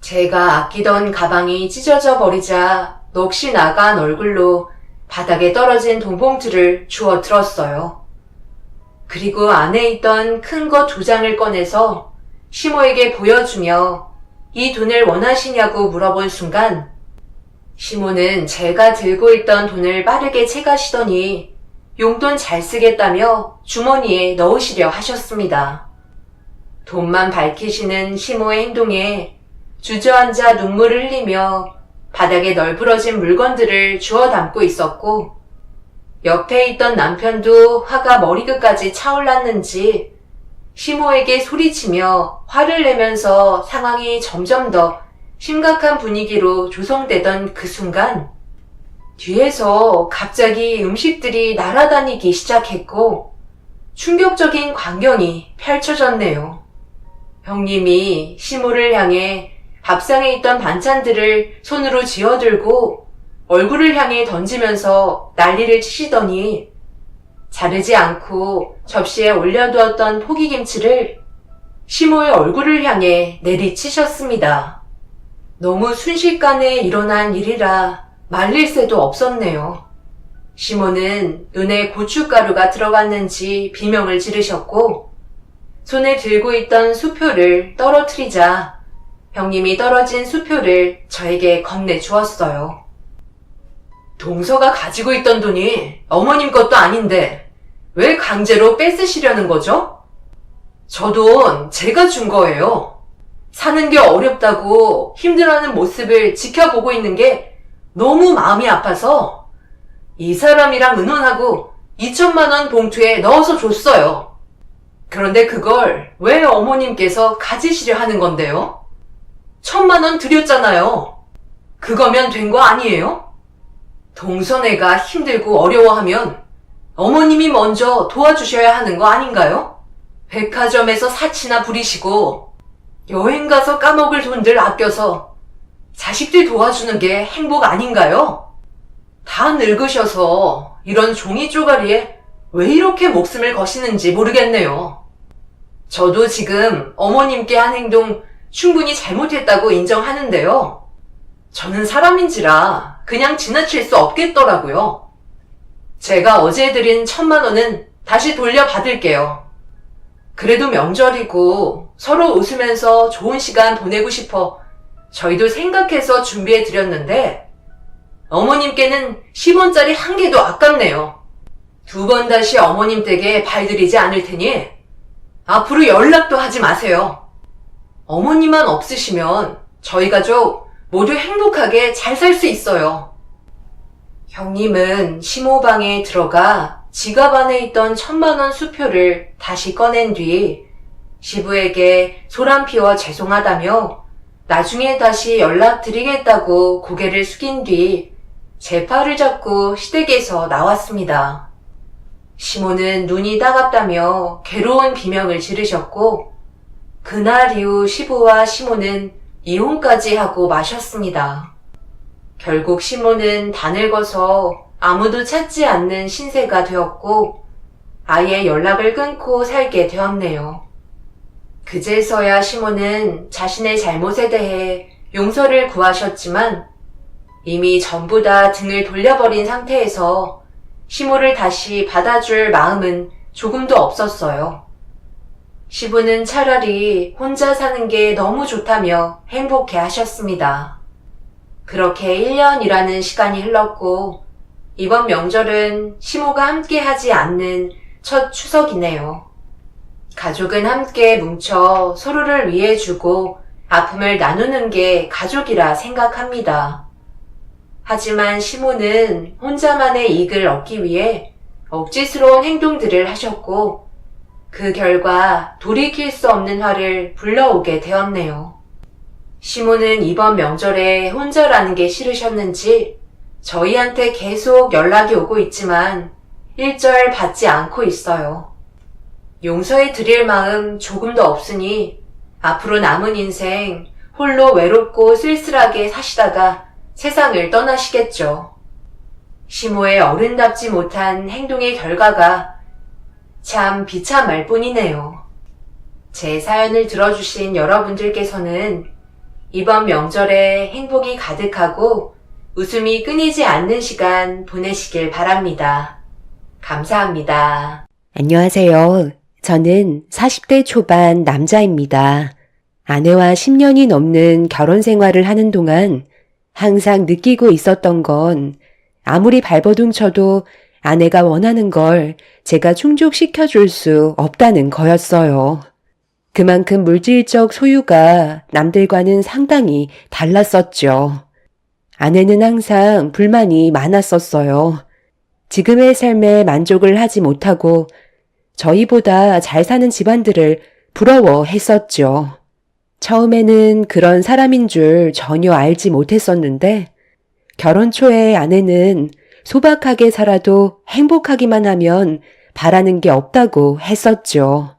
S1: 제가 아끼던 가방이 찢어져 버리자 넋이 나간 얼굴로 바닥에 떨어진 돈봉투를 주워 들었어요. 그리고 안에 있던 큰 거 2장을 꺼내서 시모에게 보여주며 이 돈을 원하시냐고 물어본 순간 시모는 제가 들고 있던 돈을 빠르게 채가시더니 용돈 잘 쓰겠다며 주머니에 넣으시려 하셨습니다. 돈만 밝히시는 시모의 행동에 주저앉아 눈물을 흘리며 바닥에 널브러진 물건들을 주워 담고 있었고 옆에 있던 남편도 화가 머리끝까지 차올랐는지 시모에게 소리치며 화를 내면서 상황이 점점 더 심각한 분위기로 조성되던 그 순간 뒤에서 갑자기 음식들이 날아다니기 시작했고 충격적인 광경이 펼쳐졌네요. 형님이 시모를 향해 밥상에 있던 반찬들을 손으로 쥐어들고 얼굴을 향해 던지면서 난리를 치시더니 자르지 않고 접시에 올려두었던 포기김치를 시모의 얼굴을 향해 내리치셨습니다. 너무 순식간에 일어난 일이라 말릴 새도 없었네요. 시모는 눈에 고춧가루가 들어갔는지 비명을 지르셨고 손에 들고 있던 수표를 떨어뜨리자 형님이 떨어진 수표를 저에게 건네주었어요. 동서가 가지고 있던 돈이 어머님 것도 아닌데 왜 강제로 뺏으시려는 거죠? 저 돈 제가 준 거예요. 사는 게 어렵다고 힘들어하는 모습을 지켜보고 있는 게 너무 마음이 아파서 이 사람이랑 의논하고 2천만 원 봉투에 넣어서 줬어요. 그런데 그걸 왜 어머님께서 가지시려 하는 건데요? 1,000만 원 드렸잖아요. 그거면 된 거 아니에요? 동서네가 힘들고 어려워하면 어머님이 먼저 도와주셔야 하는 거 아닌가요? 백화점에서 사치나 부리시고 여행 가서 까먹을 돈들 아껴서 자식들 도와주는 게 행복 아닌가요? 다 늙으셔서 이런 종이 쪼가리에 왜 이렇게 목숨을 거시는지 모르겠네요. 저도 지금 어머님께 한 행동 충분히 잘못했다고 인정하는데요. 저는 사람인지라 그냥 지나칠 수 없겠더라고요. 제가 어제 드린 1,000만 원은 다시 돌려받을게요. 그래도 명절이고 서로 웃으면서 좋은 시간 보내고 싶어 저희도 생각해서 준비해 드렸는데 어머님께는 10원짜리 한 개도 아깝네요. 2번 다시 어머님 댁에 발들이지 않을 테니 앞으로 연락도 하지 마세요. 어머니만 없으시면 저희 가족 모두 행복하게 잘 살 수 있어요. 형님은 시모방에 들어가 지갑 안에 있던 1,000만 원 수표를 다시 꺼낸 뒤 시부에게 소란 피워 죄송하다며 나중에 다시 연락드리겠다고 고개를 숙인 뒤 제 팔을 잡고 시댁에서 나왔습니다. 시모는 눈이 따갑다며 괴로운 비명을 지르셨고 그날 이후 시부와 시모는 이혼까지 하고 마셨습니다. 결국 시모는 다 늙어서 아무도 찾지 않는 신세가 되었고 아예 연락을 끊고 살게 되었네요. 그제서야 시모는 자신의 잘못에 대해 용서를 구하셨지만 이미 전부 다 등을 돌려버린 상태에서 시모를 다시 받아줄 마음은 조금도 없었어요. 시부는 차라리 혼자 사는 게 너무 좋다며 행복해 하셨습니다. 그렇게 1년이라는 시간이 흘렀고 이번 명절은 시모가 함께 하지 않는 첫 추석이네요. 가족은 함께 뭉쳐 서로를 위해주고 아픔을 나누는 게 가족이라 생각합니다. 하지만 시모는 혼자만의 이익을 얻기 위해 억지스러운 행동들을 하셨고 그 결과 돌이킬 수 없는 화를 불러오게 되었네요. 시모는 이번 명절에 혼자라는 게 싫으셨는지 저희한테 계속 연락이 오고 있지만 일절 받지 않고 있어요. 용서해 드릴 마음 조금도 없으니 앞으로 남은 인생 홀로 외롭고 쓸쓸하게 사시다가 세상을 떠나시겠죠. 시모의 어른답지 못한 행동의 결과가 참 비참할 뿐이네요. 제 사연을 들어주신 여러분들께서는 이번 명절에 행복이 가득하고 웃음이 끊이지 않는 시간 보내시길 바랍니다. 감사합니다.
S4: 안녕하세요. 저는 40대 초반 남자입니다. 아내와 10년이 넘는 결혼 생활을 하는 동안 항상 느끼고 있었던 건 아무리 발버둥 쳐도 아내가 원하는 걸 제가 충족시켜 줄 수 없다는 거였어요. 그만큼 물질적 소유가 남들과는 상당히 달랐었죠. 아내는 항상 불만이 많았었어요. 지금의 삶에 만족을 하지 못하고 저희보다 잘 사는 집안들을 부러워했었죠. 처음에는 그런 사람인 줄 전혀 알지 못했었는데 결혼 초에 아내는 소박하게 살아도 행복하기만 하면 바라는 게 없다고 했었죠.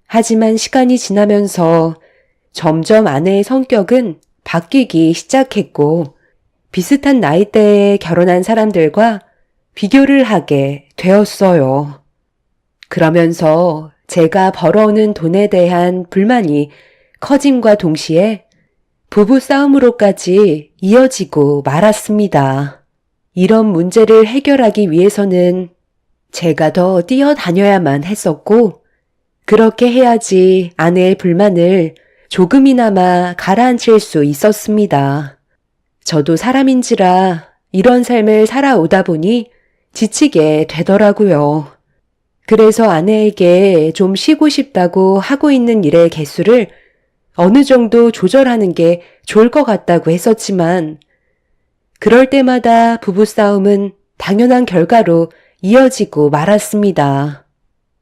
S4: 하지만 시간이 지나면서 점점 아내의 성격은 바뀌기 시작했고 비슷한 나이대에 결혼한 사람들과 비교를 하게 되었어요. 그러면서 제가 벌어오는 돈에 대한 불만이 커짐과 동시에 부부싸움으로까지 이어지고 말았습니다. 이런 문제를 해결하기 위해서는 제가 더 뛰어다녀야만 했었고 그렇게 해야지 아내의 불만을 조금이나마 가라앉힐 수 있었습니다. 저도 사람인지라 이런 삶을 살아오다 보니 지치게 되더라고요. 그래서 아내에게 좀 쉬고 싶다고 하고 있는 일의 개수를 어느 정도 조절하는 게 좋을 것 같다고 했었지만 그럴 때마다 부부싸움은 당연한 결과로 이어지고 말았습니다.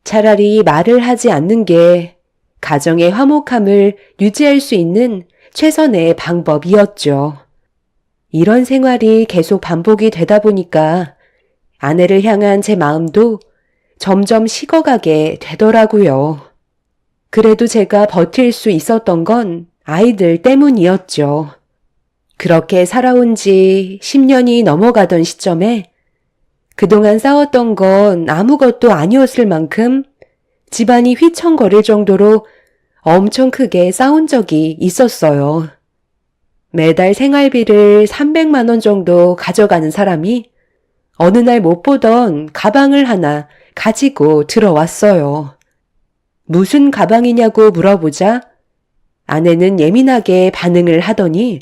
S4: 차라리 말을 하지 않는 게 가정의 화목함을 유지할 수 있는 최선의 방법이었죠. 이런 생활이 계속 반복이 되다 보니까 아내를 향한 제 마음도 점점 식어가게 되더라고요. 그래도 제가 버틸 수 있었던 건 아이들 때문이었죠. 그렇게 살아온 지 10년이 넘어가던 시점에 그동안 싸웠던 건 아무것도 아니었을 만큼 집안이 휘청거릴 정도로 엄청 크게 싸운 적이 있었어요. 매달 생활비를 300만 원 정도 가져가는 사람이 어느 날 못 보던 가방을 하나 가지고 들어왔어요. 무슨 가방이냐고 물어보자 아내는 예민하게 반응을 하더니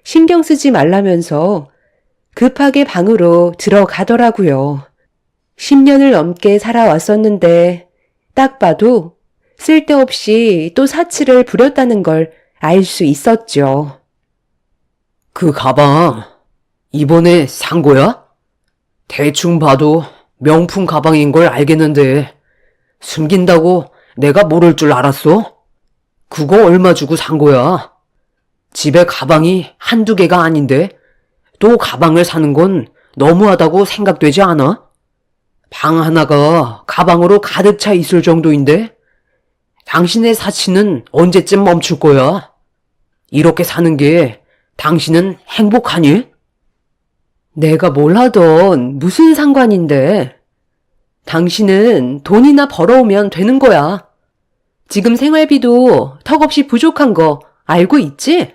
S4: 신경 쓰지 말라면서 급하게 방으로 들어가더라고요. 10년을 넘게 살아왔었는데 딱 봐도 쓸데없이 또 사치를 부렸다는 걸 알 수 있었죠.
S2: 그 가방, 이번에 산 거야? 대충 봐도 명품 가방인 걸 알겠는데, 숨긴다고 내가 모를 줄 알았어? 그거 얼마 주고 산 거야? 집에 가방이 한두 개가 아닌데, 또 가방을 사는 건 너무하다고 생각되지 않아? 방 하나가 가방으로 가득 차 있을 정도인데, 당신의 사치는 언제쯤 멈출 거야? 이렇게 사는 게 당신은 행복하니?
S4: 내가 뭘 하던 무슨 상관인데. 당신은 돈이나 벌어오면 되는 거야. 지금 생활비도 턱없이 부족한 거 알고 있지?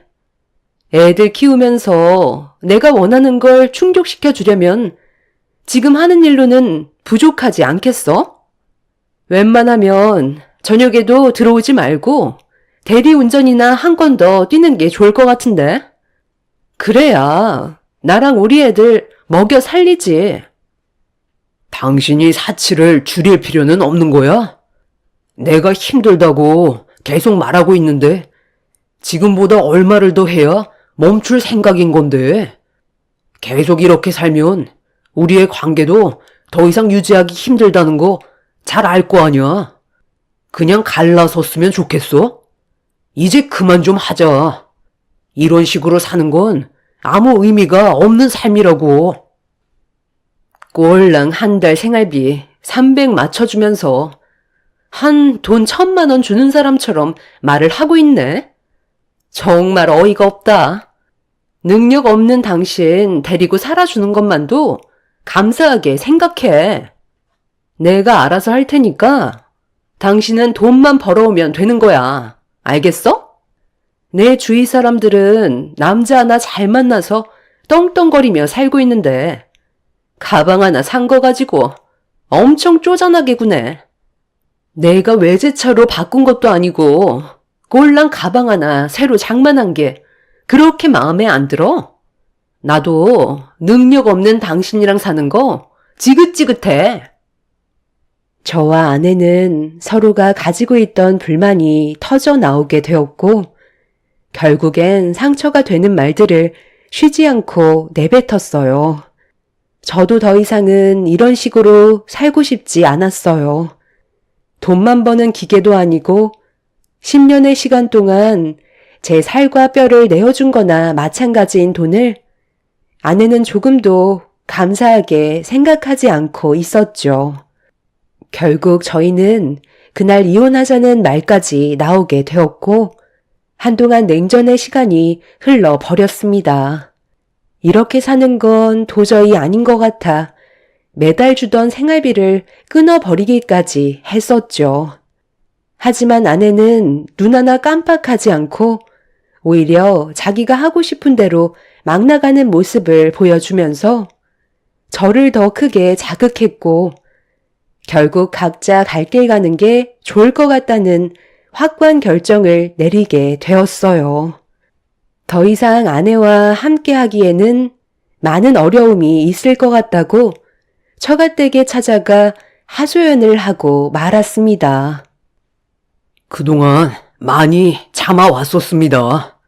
S4: 애들 키우면서 내가 원하는 걸 충족시켜 주려면 지금 하는 일로는 부족하지 않겠어? 웬만하면 저녁에도 들어오지 말고 대리운전이나 한 건 더 뛰는 게 좋을 것 같은데. 그래야 나랑 우리 애들 먹여 살리지.
S2: 당신이 사치를 줄일 필요는 없는 거야? 내가 힘들다고 계속 말하고 있는데 지금보다 얼마를 더 해야 멈출 생각인 건데 계속 이렇게 살면 우리의 관계도 더 이상 유지하기 힘들다는 거 잘 알 거 아니야. 그냥 갈라섰으면 좋겠어? 이제 그만 좀 하자. 이런 식으로 사는 건 아무 의미가 없는 삶이라고.
S4: 꼴랑 한 달 생활비 300 맞춰주면서 한 돈 1,000만 원 주는 사람처럼 말을 하고 있네. 정말 어이가 없다. 능력 없는 당신 데리고 살아주는 것만도 감사하게 생각해. 내가 알아서 할 테니까 당신은 돈만 벌어오면 되는 거야. 알겠어? 내 주위 사람들은 남자 하나 잘 만나서 떵떵거리며 살고 있는데 가방 하나 산 거 가지고 엄청 쪼잔하게 구네. 내가 외제차로 바꾼 것도 아니고 꼴랑 가방 하나 새로 장만한 게 그렇게 마음에 안 들어? 나도 능력 없는 당신이랑 사는 거 지긋지긋해. 저와 아내는 서로가 가지고 있던 불만이 터져 나오게 되었고 결국엔 상처가 되는 말들을 쉬지 않고 내뱉었어요. 저도 더 이상은 이런 식으로 살고 싶지 않았어요. 돈만 버는 기계도 아니고 10년의 시간 동안 제 살과 뼈를 내어준 거나 마찬가지인 돈을 아내는 조금도 감사하게 생각하지 않고 있었죠. 결국 저희는 그날 이혼하자는 말까지 나오게 되었고 한동안 냉전의 시간이 흘러버렸습니다. 이렇게 사는 건 도저히 아닌 것 같아 매달 주던 생활비를 끊어버리기까지 했었죠. 하지만 아내는 눈 하나 깜빡하지 않고 오히려 자기가 하고 싶은 대로 막 나가는 모습을 보여주면서 저를 더 크게 자극했고 결국 각자 갈 길 가는 게 좋을 것 같다는 확고한 결정을 내리게 되었어요. 더 이상 아내와 함께 하기에는 많은 어려움이 있을 것 같다고 처갓댁에 찾아가 하소연을 하고 말았습니다.
S2: 그동안 많이 참아왔었습니다.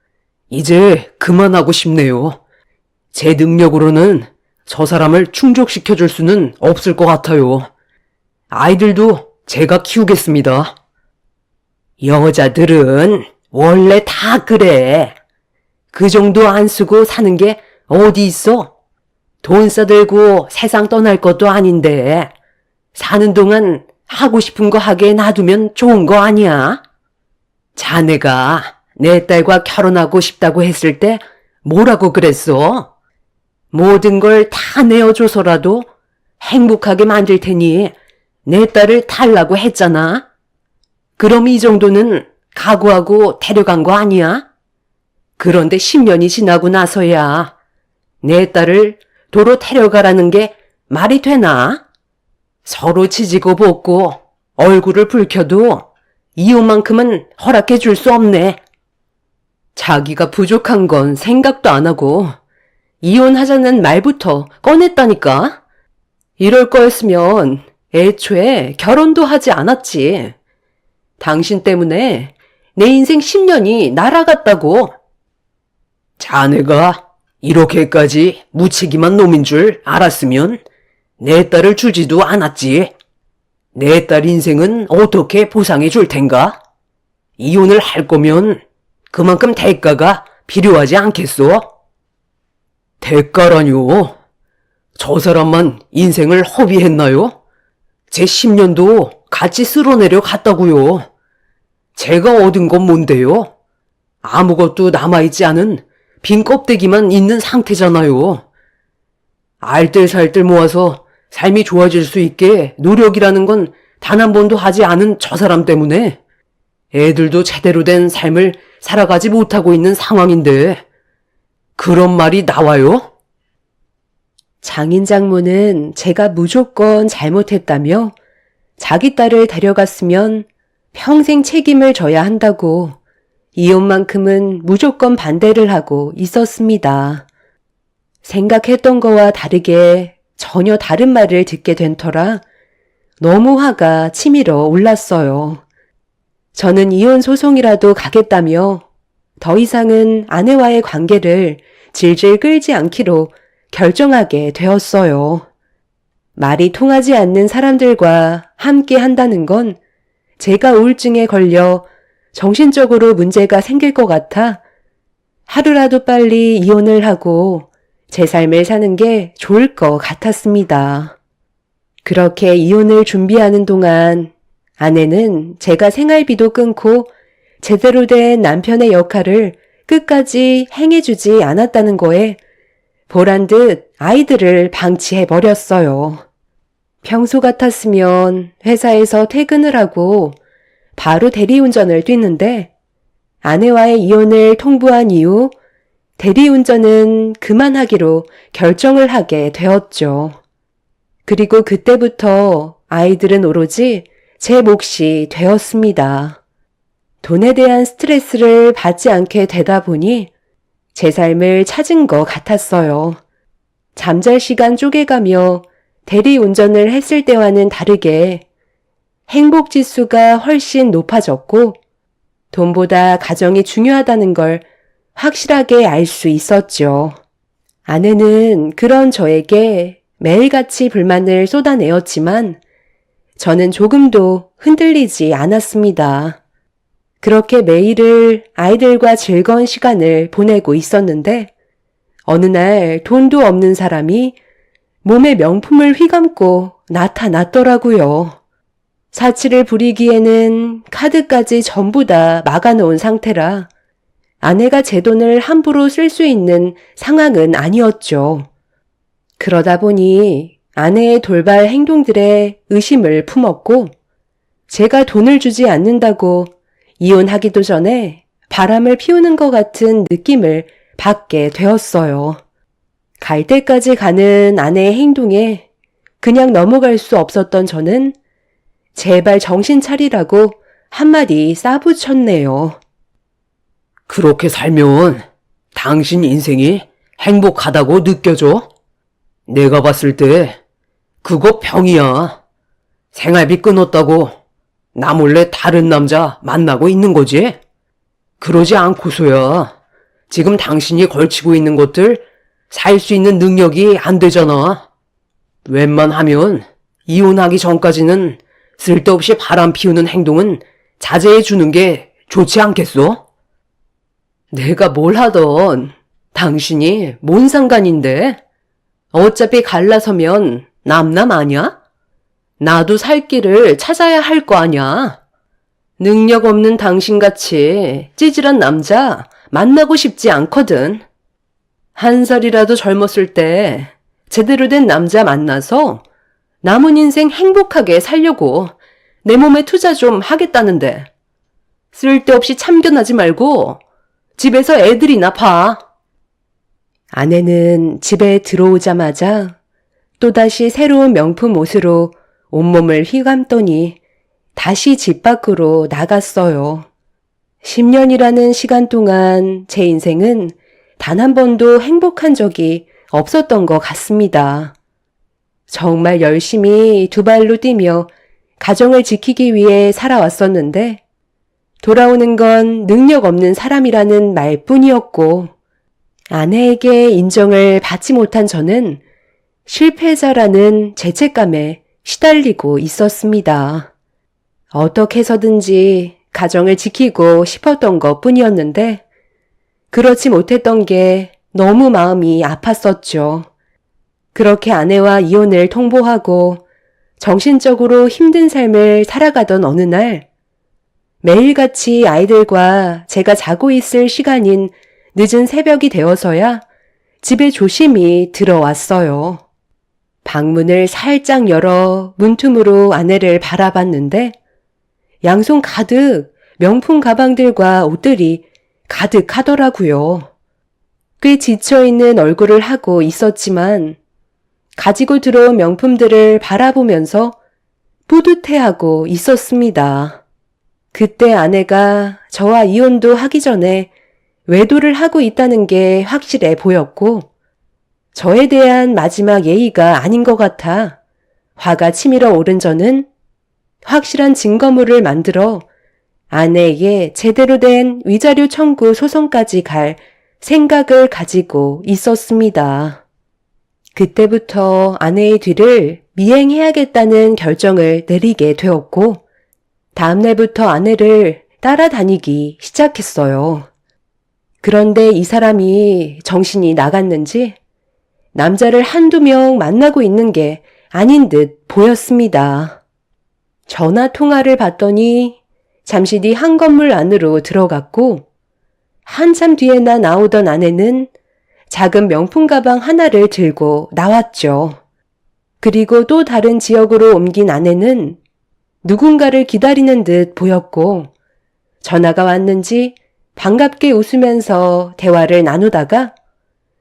S2: 이제 그만하고 싶네요. 제 능력으로는 저 사람을 충족시켜줄 수는 없을 것 같아요. 아이들도 제가 키우겠습니다. 여자들은 원래 다 그래. 그 정도 안 쓰고 사는 게 어디 있어? 돈 써들고 세상 떠날 것도 아닌데 사는 동안 하고 싶은 거 하게 놔두면 좋은 거 아니야? 자네가 내 딸과 결혼하고 싶다고 했을 때 뭐라고 그랬어? 모든 걸 다 내어줘서라도 행복하게 만들 테니 내 딸을 달라고 했잖아. 그럼 이 정도는 각오하고 데려간 거 아니야? 그런데 10년이 지나고 나서야 내 딸을 도로 데려가라는 게 말이 되나? 서로 지지고 볶고 얼굴을 붉혀도
S4: 이혼만큼은 허락해 줄 수 없네. 자기가 부족한 건 생각도 안 하고 이혼하자는 말부터 꺼냈다니까. 이럴 거였으면 애초에 결혼도 하지 않았지. 당신 때문에 내 인생 10년이 날아갔다고. 자네가 이렇게까지 무책임한 놈인 줄 알았으면 내 딸을 주지도 않았지. 내 딸 인생은 어떻게 보상해 줄 텐가? 이혼을 할 거면 그만큼 대가가 필요하지 않겠소? 대가라뇨? 저 사람만 인생을 허비했나요? 제 10년도 같이 쓸어내려 갔다고요. 제가 얻은 건 뭔데요? 아무것도 남아있지 않은 빈 껍데기만 있는 상태잖아요. 알뜰살뜰 모아서 삶이 좋아질 수 있게 노력이라는 건 단 한 번도 하지 않은 저 사람 때문에 애들도 제대로 된 삶을 살아가지 못하고 있는 상황인데 그런 말이 나와요?
S1: 장인 장모는 제가 무조건 잘못했다며 자기 딸을 데려갔으면 평생 책임을 져야 한다고 이혼만큼은 무조건 반대를 하고 있었습니다. 생각했던 거와 다르게 전혀 다른 말을 듣게 된 터라 너무 화가 치밀어 올랐어요. 저는 이혼 소송이라도 가겠다며 더 이상은 아내와의 관계를 질질 끌지 않기로 결정하게 되었어요. 말이 통하지 않는 사람들과 함께 한다는 건 제가 우울증에 걸려 정신적으로 문제가 생길 것 같아 하루라도 빨리 이혼을 하고 제 삶을 사는 게 좋을 것 같았습니다. 그렇게 이혼을 준비하는 동안 아내는 제가 생활비도 끊고 제대로 된 남편의 역할을 끝까지 행해주지 않았다는 거에 보란 듯 아이들을 방치해버렸어요. 평소 같았으면 회사에서 퇴근을 하고 바로 대리운전을 뛰는데 아내와의 이혼을 통보한 이후 대리운전은 그만하기로 결정을 하게 되었죠. 그리고 그때부터 아이들은 오로지 제 몫이 되었습니다. 돈에 대한 스트레스를 받지 않게 되다 보니 제 삶을 찾은 것 같았어요. 잠잘 시간 쪼개가며 대리운전을 했을 때와는 다르게 행복 지수가 훨씬 높아졌고 돈보다 가정이 중요하다는 걸 확실하게 알 수 있었죠. 아내는 그런 저에게 매일같이 불만을 쏟아내었지만 저는 조금도 흔들리지 않았습니다. 그렇게 매일을 아이들과 즐거운 시간을 보내고 있었는데 어느 날 돈도 없는 사람이 몸에 명품을 휘감고 나타났더라고요. 사치를 부리기에는 카드까지 전부 다 막아놓은 상태라 아내가 제 돈을 함부로 쓸 수 있는 상황은 아니었죠. 그러다 보니 아내의 돌발 행동들에 의심을 품었고 제가 돈을 주지 않는다고 이혼하기도 전에 바람을 피우는 것 같은 느낌을 받게 되었어요. 갈 때까지 가는 아내의 행동에 그냥 넘어갈 수 없었던 저는 제발 정신 차리라고 한마디 싸붙였네요.
S4: 그렇게 살면 당신 인생이 행복하다고 느껴져? 내가 봤을 때 그거 병이야. 생활비 끊었다고 나 몰래 다른 남자 만나고 있는 거지? 그러지 않고서야 지금 당신이 걸치고 있는 것들 살 수 있는 능력이 안 되잖아. 웬만하면 이혼하기 전까지는 쓸데없이 바람 피우는 행동은 자제해 주는 게 좋지 않겠어? 내가 뭘 하던 당신이 뭔 상관인데? 어차피 갈라서면 남남 아냐? 나도 살 길을 찾아야 할 거 아냐? 능력 없는 당신같이 찌질한 남자 만나고 싶지 않거든. 한 살이라도 젊었을 때 제대로 된 남자 만나서 남은 인생 행복하게 살려고 내 몸에 투자 좀 하겠다는데 쓸데없이 참견하지 말고 집에서 애들이나 봐.
S1: 아내는 집에 들어오자마자 또다시 새로운 명품 옷으로 온몸을 휘감더니
S4: 다시 집 밖으로 나갔어요. 10년이라는 시간 동안 제 인생은 단 한 번도 행복한 적이 없었던 것 같습니다. 정말 열심히 두 발로 뛰며 가정을 지키기 위해 살아왔었는데 돌아오는 건 능력 없는 사람이라는 말뿐이었고 아내에게 인정을 받지 못한 저는 실패자라는 죄책감에 시달리고 있었습니다. 어떻게 해서든지 가정을 지키고 싶었던 것 뿐이었는데 그렇지 못했던 게 너무 마음이 아팠었죠. 그렇게 아내와 이혼을 통보하고 정신적으로 힘든 삶을 살아가던 어느 날 매일같이 아이들과 제가 자고 있을 시간인 늦은 새벽이 되어서야 집에 조심히 들어왔어요. 방문을 살짝 열어 문틈으로 아내를 바라봤는데 양손 가득 명품 가방들과 옷들이 가득하더라고요. 꽤 지쳐있는 얼굴을 하고 있었지만 가지고 들어온 명품들을 바라보면서 뿌듯해하고 있었습니다. 그때 아내가 저와 이혼도 하기 전에 외도를 하고 있다는 게 확실해 보였고 저에 대한 마지막 예의가 아닌 것 같아 화가 치밀어 오른 저는 확실한 증거물을 만들어 아내에게 제대로 된 위자료 청구 소송까지 갈 생각을 가지고 있었습니다. 그때부터 아내의 뒤를 미행해야겠다는 결정을 내리게 되었고 다음날부터 아내를 따라다니기 시작했어요. 그런데 이 사람이 정신이 나갔는지 남자를 한두 명 만나고 있는 게 아닌 듯 보였습니다. 전화 통화를 받더니 잠시 뒤 한 건물 안으로 들어갔고 한참 뒤에나 나오던 아내는 작은 명품 가방 하나를 들고 나왔죠. 그리고 또 다른 지역으로 옮긴 아내는 누군가를 기다리는 듯 보였고 전화가 왔는지 반갑게 웃으면서 대화를 나누다가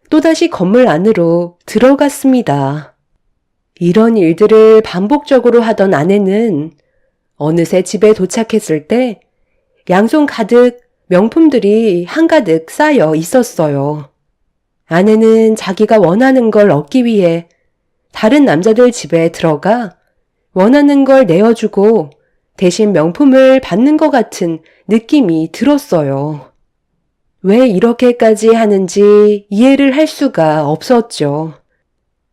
S4: 또다시 건물 안으로 들어갔습니다. 이런 일들을 반복적으로 하던 아내는 어느새 집에 도착했을 때 양손 가득 명품들이 한가득 쌓여 있었어요. 아내는 자기가 원하는 걸 얻기 위해 다른 남자들 집에 들어가 원하는 걸 내어주고 대신 명품을 받는 것 같은 느낌이 들었어요. 왜 이렇게까지 하는지 이해를 할 수가 없었죠.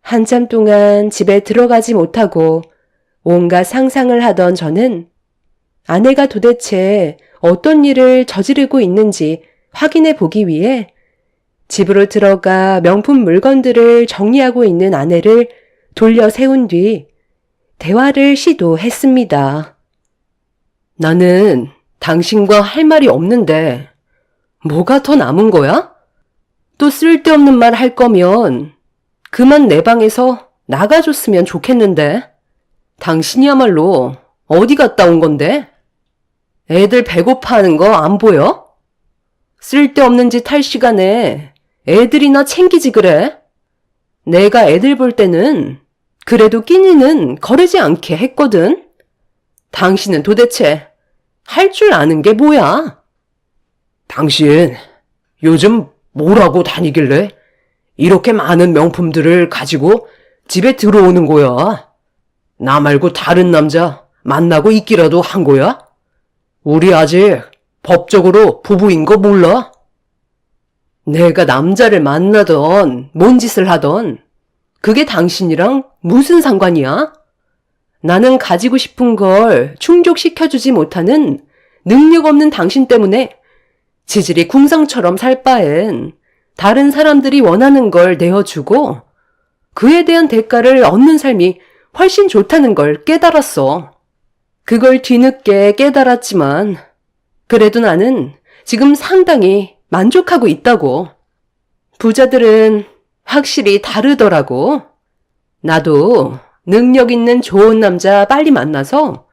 S4: 한참 동안 집에 들어가지 못하고 온갖 상상을 하던 저는 아내가 도대체 어떤 일을 저지르고 있는지 확인해 보기 위해 집으로 들어가 명품 물건들을 정리하고 있는 아내를 돌려 세운 뒤 대화를 시도했습니다. 나는 당신과 할 말이 없는데 뭐가 더 남은 거야? 또 쓸데없는 말 할 거면 그만 내 방에서 나가줬으면 좋겠는데. 당신이야말로 어디 갔다 온 건데? 애들 배고파하는 거 안 보여? 쓸데없는 짓 할 시간에 애들이나 챙기지 그래? 내가 애들 볼 때는 그래도 끼니는 거르지 않게 했거든. 당신은 도대체 할 줄 아는 게 뭐야?
S3: 당신 요즘 뭐라고 다니길래 이렇게 많은 명품들을 가지고 집에 들어오는 거야? 나 말고 다른 남자 만나고 있기라도 한 거야? 우리 아직 법적으로 부부인 거 몰라?
S4: 내가 남자를 만나던 뭔 짓을 하던 그게 당신이랑 무슨 상관이야? 나는 가지고 싶은 걸 충족시켜주지 못하는 능력 없는 당신 때문에 지질이 궁상처럼 살 바엔 다른 사람들이 원하는 걸 내어주고 그에 대한 대가를 얻는 삶이 훨씬 좋다는 걸 깨달았어. 그걸 뒤늦게 깨달았지만 그래도 나는 지금 상당히 만족하고 있다고. 부자들은 확실히 다르더라고. 나도 능력 있는 좋은 남자 빨리 만나서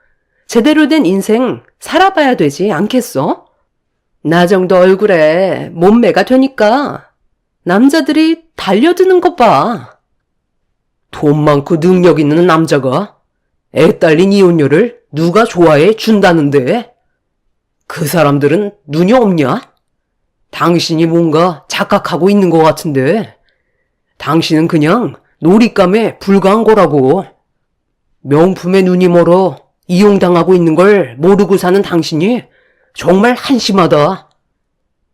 S4: 제대로 된 인생 살아봐야 되지 않겠어? 나 정도 얼굴에 몸매가 되니까 남자들이 달려드는 것 봐.
S3: 돈 많고 능력 있는 남자가
S4: 애 딸린 이혼녀를 누가 좋아해 준다는데? 그 사람들은 눈이 없냐? 당신이 뭔가 착각하고 있는 것 같은데. 당신은 그냥 놀잇감에 불과한 거라고. 명품에 눈이 멀어 이용당하고 있는 걸 모르고 사는 당신이 정말 한심하다.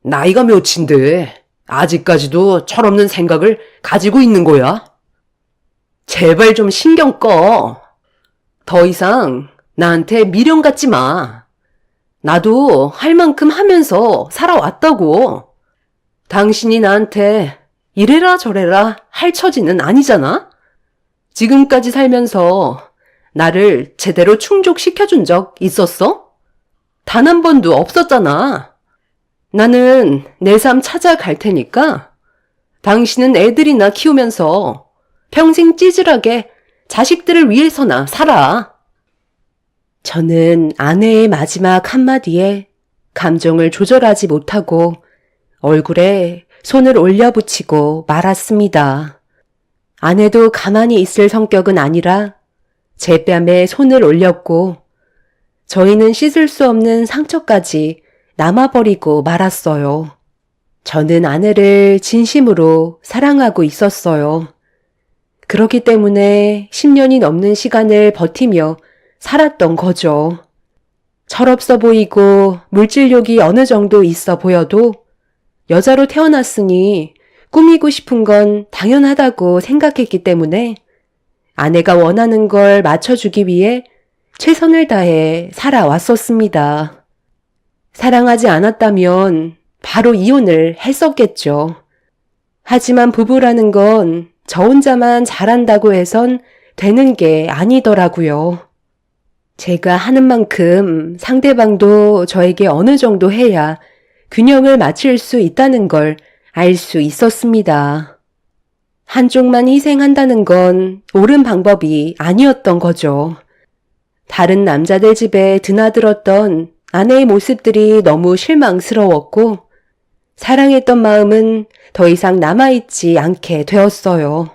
S4: 나이가 몇인데 아직까지도 철없는 생각을 가지고 있는 거야? 제발 좀 신경 꺼. 더 이상 나한테 미련 갖지 마. 나도 할 만큼 하면서 살아왔다고. 당신이 나한테 이래라 저래라 할 처지는 아니잖아? 지금까지 살면서 나를 제대로 충족시켜준 적 있었어? 단 한 번도 없었잖아. 나는 내 삶 찾아갈 테니까 당신은 애들이나 키우면서 평생 찌질하게 자식들을 위해서나 살아. 저는 아내의 마지막 한마디에 감정을 조절하지 못하고 얼굴에 손을 올려붙이고 말았습니다. 아내도 가만히 있을 성격은 아니라 제 뺨에 손을 올렸고 저희는 씻을 수 없는 상처까지 남아버리고 말았어요. 저는 아내를 진심으로 사랑하고 있었어요. 그렇기 때문에 10년이 넘는 시간을 버티며 살았던 거죠. 철없어 보이고 물질욕이 어느 정도 있어 보여도 여자로 태어났으니 꾸미고 싶은 건 당연하다고 생각했기 때문에 아내가 원하는 걸 맞춰주기 위해 최선을 다해 살아왔었습니다. 사랑하지 않았다면 바로 이혼을 했었겠죠. 하지만 부부라는 건 저 혼자만 잘한다고 해선 되는 게 아니더라고요. 제가 하는 만큼 상대방도 저에게 어느 정도 해야 균형을 맞출 수 있다는 걸 알 수 있었습니다. 한쪽만 희생한다는 건 옳은 방법이 아니었던 거죠. 다른 남자들 집에 드나들었던 아내의 모습들이 너무 실망스러웠고 사랑했던 마음은 더 이상 남아있지 않게 되었어요.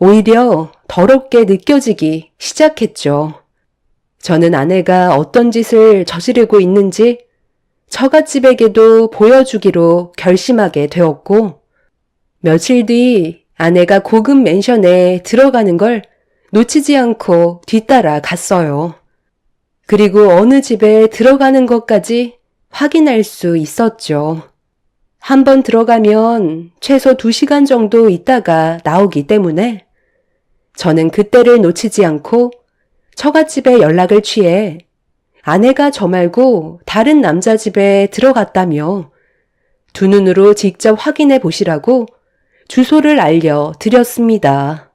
S4: 오히려 더럽게 느껴지기 시작했죠. 저는 아내가 어떤 짓을 저지르고 있는지 처갓집에게도 보여주기로 결심하게 되었고 며칠 뒤 아내가 고급 맨션에 들어가는 걸 놓치지 않고 뒤따라 갔어요. 그리고 어느 집에 들어가는 것까지 확인할 수 있었죠. 한번 들어가면 최소 2시간 정도 있다가 나오기 때문에 저는 그때를 놓치지 않고 처갓집에 연락을 취해 아내가 저 말고 다른 남자 집에 들어갔다며 두 눈으로 직접 확인해 보시라고 주소를 알려드렸습니다.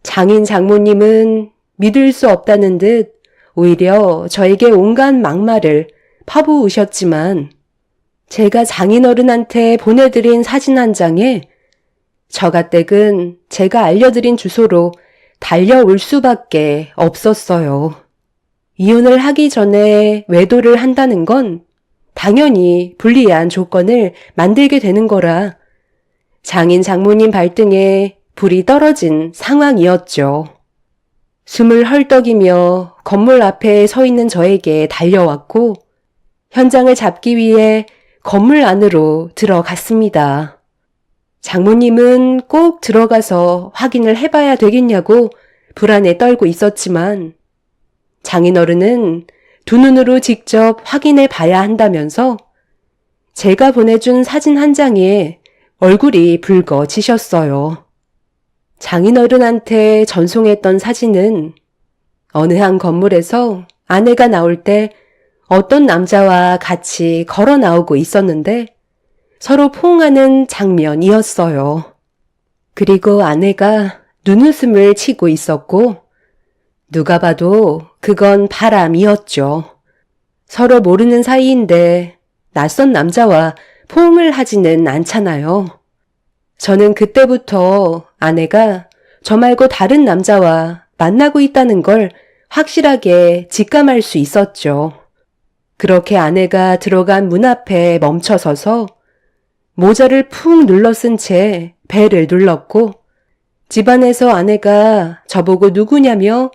S4: 장인 장모님은 믿을 수 없다는 듯 오히려 저에게 온갖 막말을 퍼부으셨지만 제가 장인어른한테 보내드린 사진 한 장에 처가댁은 제가 알려드린 주소로 달려올 수밖에 없었어요. 이혼을 하기 전에 외도를 한다는 건 당연히 불리한 조건을 만들게 되는 거라 장인 장모님 발등에 불이 떨어진 상황이었죠. 숨을 헐떡이며 건물 앞에 서 있는 저에게 달려왔고 현장을 잡기 위해 건물 안으로 들어갔습니다. 장모님은 꼭 들어가서 확인을 해봐야 되겠냐고 불안에 떨고 있었지만 장인어른은 두 눈으로 직접 확인해 봐야 한다면서 제가 보내준 사진 한 장에 얼굴이 붉어지셨어요. 장인어른한테 전송했던 사진은 어느 한 건물에서 아내가 나올 때 어떤 남자와 같이 걸어 나오고 있었는데 서로 포옹하는 장면이었어요. 그리고 아내가 눈웃음을 치고 있었고 누가 봐도 그건 바람이었죠. 서로 모르는 사이인데 낯선 남자와 포옹을 하지는 않잖아요. 저는 그때부터 아내가 저 말고 다른 남자와 만나고 있다는 걸 확실하게 직감할 수 있었죠. 그렇게 아내가 들어간 문 앞에 멈춰서서 모자를 푹 눌러 쓴 채 배를 눌렀고 집안에서 아내가 저보고 누구냐며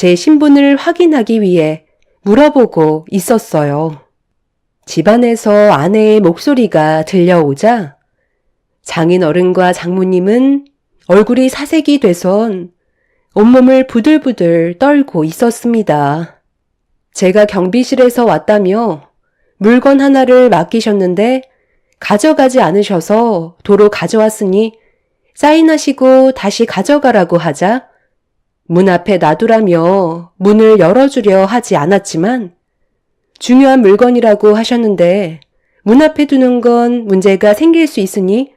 S4: 제 신분을 확인하기 위해 물어보고 있었어요. 집안에서 아내의 목소리가 들려오자 장인어른과 장모님은 얼굴이 사색이 돼선 온몸을 부들부들 떨고 있었습니다. 제가 경비실에서 왔다며 물건 하나를 맡기셨는데 가져가지 않으셔서 도로 가져왔으니 사인하시고 다시 가져가라고 하자 문 앞에 놔두라며 문을 열어주려 하지 않았지만 중요한 물건이라고 하셨는데 문 앞에 두는 건 문제가 생길 수 있으니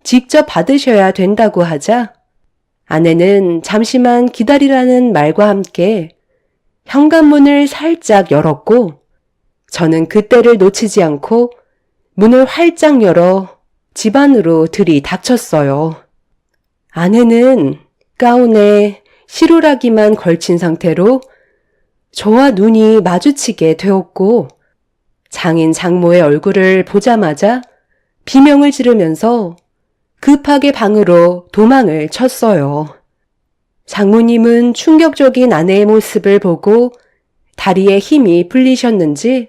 S4: 직접 받으셔야 된다고 하자 아내는 잠시만 기다리라는 말과 함께 현관문을 살짝 열었고 저는 그때를 놓치지 않고 문을 활짝 열어 집 안으로 들이닥쳤어요. 아내는 가운에 시루라기만 걸친 상태로 저와 눈이 마주치게 되었고 장인 장모의 얼굴을 보자마자 비명을 지르면서 급하게 방으로 도망을 쳤어요. 장모님은 충격적인 아내의 모습을 보고 다리에 힘이 풀리셨는지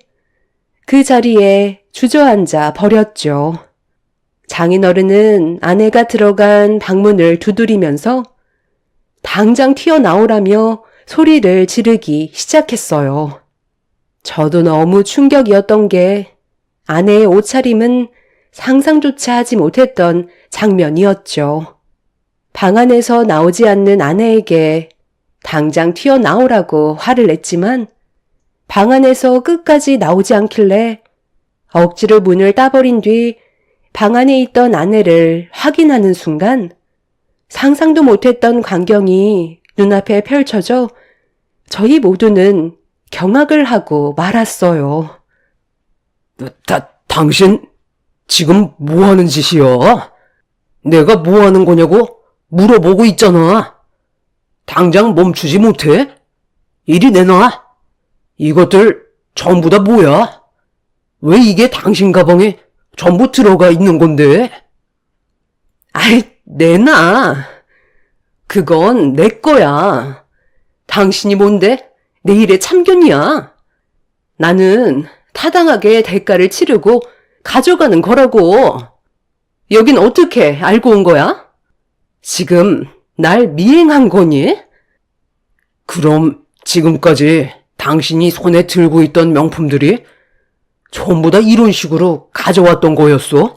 S4: 그 자리에 주저앉아 버렸죠. 장인어른은 아내가 들어간 방문을 두드리면서 당장 튀어나오라며 소리를 지르기 시작했어요. 저도 너무 충격이었던 게 아내의 옷차림은 상상조차 하지 못했던 장면이었죠. 방 안에서 나오지 않는 아내에게 당장 튀어나오라고 화를 냈지만 방 안에서 끝까지 나오지 않길래 억지로 문을 따버린 뒤 방 안에 있던 아내를 확인하는 순간 상상도 못했던 광경이 눈앞에 펼쳐져 저희 모두는 경악을 하고 말았어요.
S2: 당신 지금 뭐 하는 짓이야? 내가 뭐 하는 거냐고 물어보고 있잖아. 당장 멈추지 못해? 이리 내놔. 이것들 전부 다 뭐야? 왜 이게 당신 가방에 전부 들어가 있는 건데?
S4: 아이, 내놔. 그건 내 거야. 당신이 뭔데? 내 일에 참견이야. 나는 타당하게 대가를 치르고 가져가는 거라고. 여긴 어떻게 알고 온 거야? 지금 날 미행한 거니?
S2: 그럼 지금까지 당신이 손에 들고 있던 명품들이 전부 다 이런 식으로 가져왔던 거였어?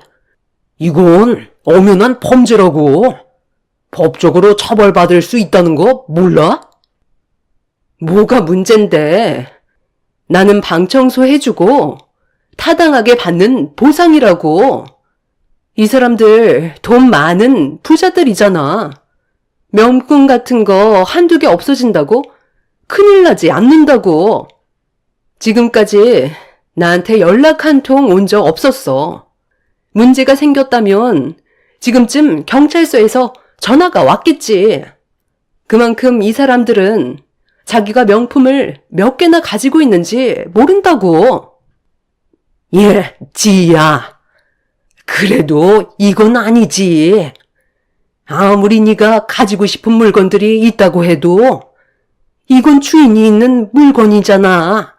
S2: 이건 엄연한 범죄라고. 법적으로 처벌받을 수 있다는 거 몰라?
S4: 뭐가 문젠데? 나는 방 청소해주고 타당하게 받는 보상이라고. 이 사람들 돈 많은 부자들이잖아. 명품 같은 거 한두 개 없어진다고 큰일 나지 않는다고. 지금까지 나한테 연락 한 통 온 적 없었어. 문제가 생겼다면 지금쯤 경찰서에서 전화가 왔겠지. 그만큼 이 사람들은 자기가 명품을 몇 개나 가지고 있는지 모른다고.
S2: 예, 지희야. 그래도 이건 아니지. 아무리 네가 가지고 싶은 물건들이 있다고 해도 이건 주인이 있는 물건이잖아.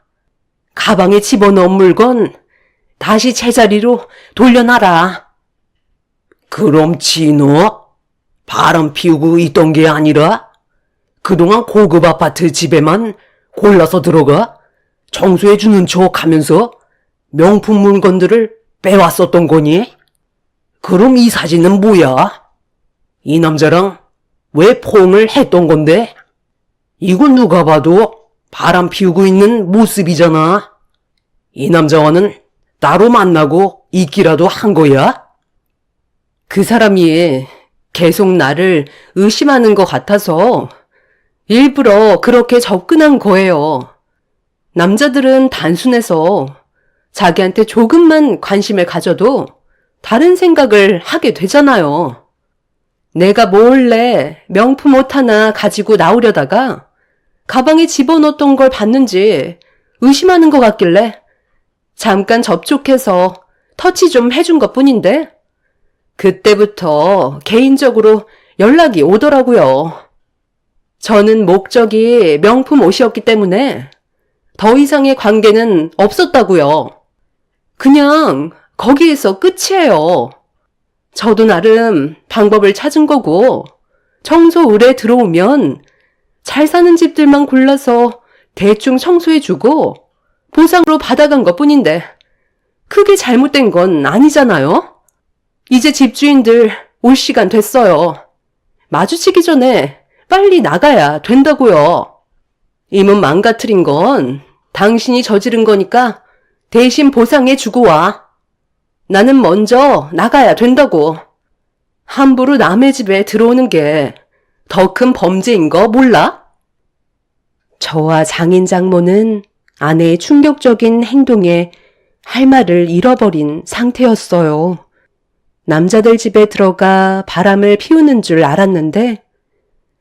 S2: 가방에 집어넣은 물건 다시 제자리로 돌려놔라. 그럼 진호 바람 피우고 있던 게 아니라 그동안 고급 아파트 집에만 골라서 들어가 청소해주는 척 하면서 명품 물건들을 빼왔었던 거니? 그럼 이 사진은 뭐야? 이 남자랑 왜 포옹을 했던 건데? 이건 누가 봐도 바람 피우고 있는 모습이잖아. 이 남자와는 따로 만나고 있기라도 한 거야?
S4: 그 사람이 계속 나를 의심하는 것 같아서 일부러 그렇게 접근한 거예요. 남자들은 단순해서 자기한테 조금만 관심을 가져도 다른 생각을 하게 되잖아요. 내가 몰래 명품 옷 하나 가지고 나오려다가 가방에 집어넣었던 걸 봤는지 의심하는 것 같길래 잠깐 접촉해서 터치 좀 해준 것 뿐인데 그때부터 개인적으로 연락이 오더라고요. 저는 목적이 명품 옷이었기 때문에 더 이상의 관계는 없었다고요. 그냥 거기에서 끝이에요. 저도 나름 방법을 찾은 거고, 청소 의뢰 들어오면 잘 사는 집들만 골라서 대충 청소해주고 보상으로 받아간 것뿐인데 크게 잘못된 건 아니잖아요? 이제 집주인들 올 시간 됐어요. 마주치기 전에 빨리 나가야 된다고요. 이 문 망가뜨린 건 당신이 저지른 거니까 대신 보상해주고 와. 나는 먼저 나가야 된다고. 함부로 남의 집에 들어오는 게 더 큰 범죄인 거 몰라? 저와 장인 장모는 아내의 충격적인 행동에 할 말을 잃어버린 상태였어요. 남자들 집에 들어가 바람을 피우는 줄 알았는데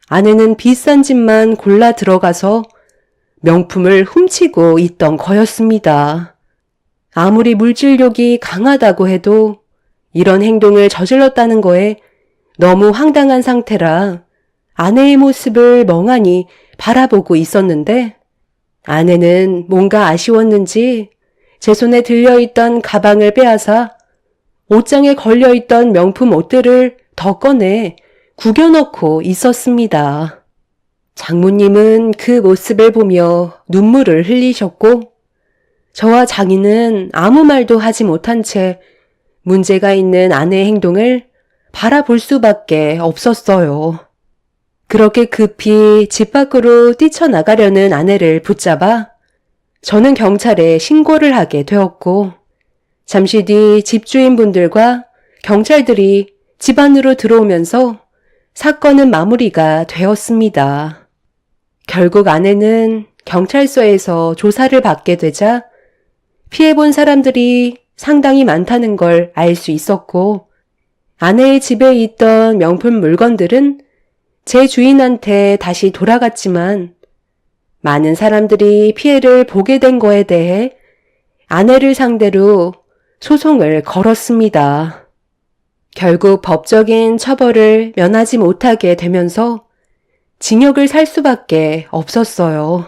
S4: 아내는 비싼 집만 골라 들어가서 명품을 훔치고 있던 거였습니다. 아무리 물질욕이 강하다고 해도 이런 행동을 저질렀다는 거에 너무 황당한 상태라 아내의 모습을 멍하니 바라보고 있었는데 아내는 뭔가 아쉬웠는지 제 손에 들려있던 가방을 빼앗아 옷장에 걸려있던 명품 옷들을 더 꺼내 구겨넣고 있었습니다. 장모님은 그 모습을 보며 눈물을 흘리셨고 저와 장인은 아무 말도 하지 못한 채 문제가 있는 아내의 행동을 바라볼 수밖에 없었어요. 그렇게 급히 집 밖으로 뛰쳐나가려는 아내를 붙잡아 저는 경찰에 신고를 하게 되었고 잠시 뒤 집주인분들과 경찰들이 집 안으로 들어오면서 사건은 마무리가 되었습니다. 결국 아내는 경찰서에서 조사를 받게 되자 피해본 사람들이 상당히 많다는 걸 알 수 있었고 아내의 집에 있던 명품 물건들은 제 주인한테 다시 돌아갔지만 많은 사람들이 피해를 보게 된 거에 대해 아내를 상대로 소송을 걸었습니다. 결국 법적인 처벌을 면하지 못하게 되면서 징역을 살 수밖에 없었어요.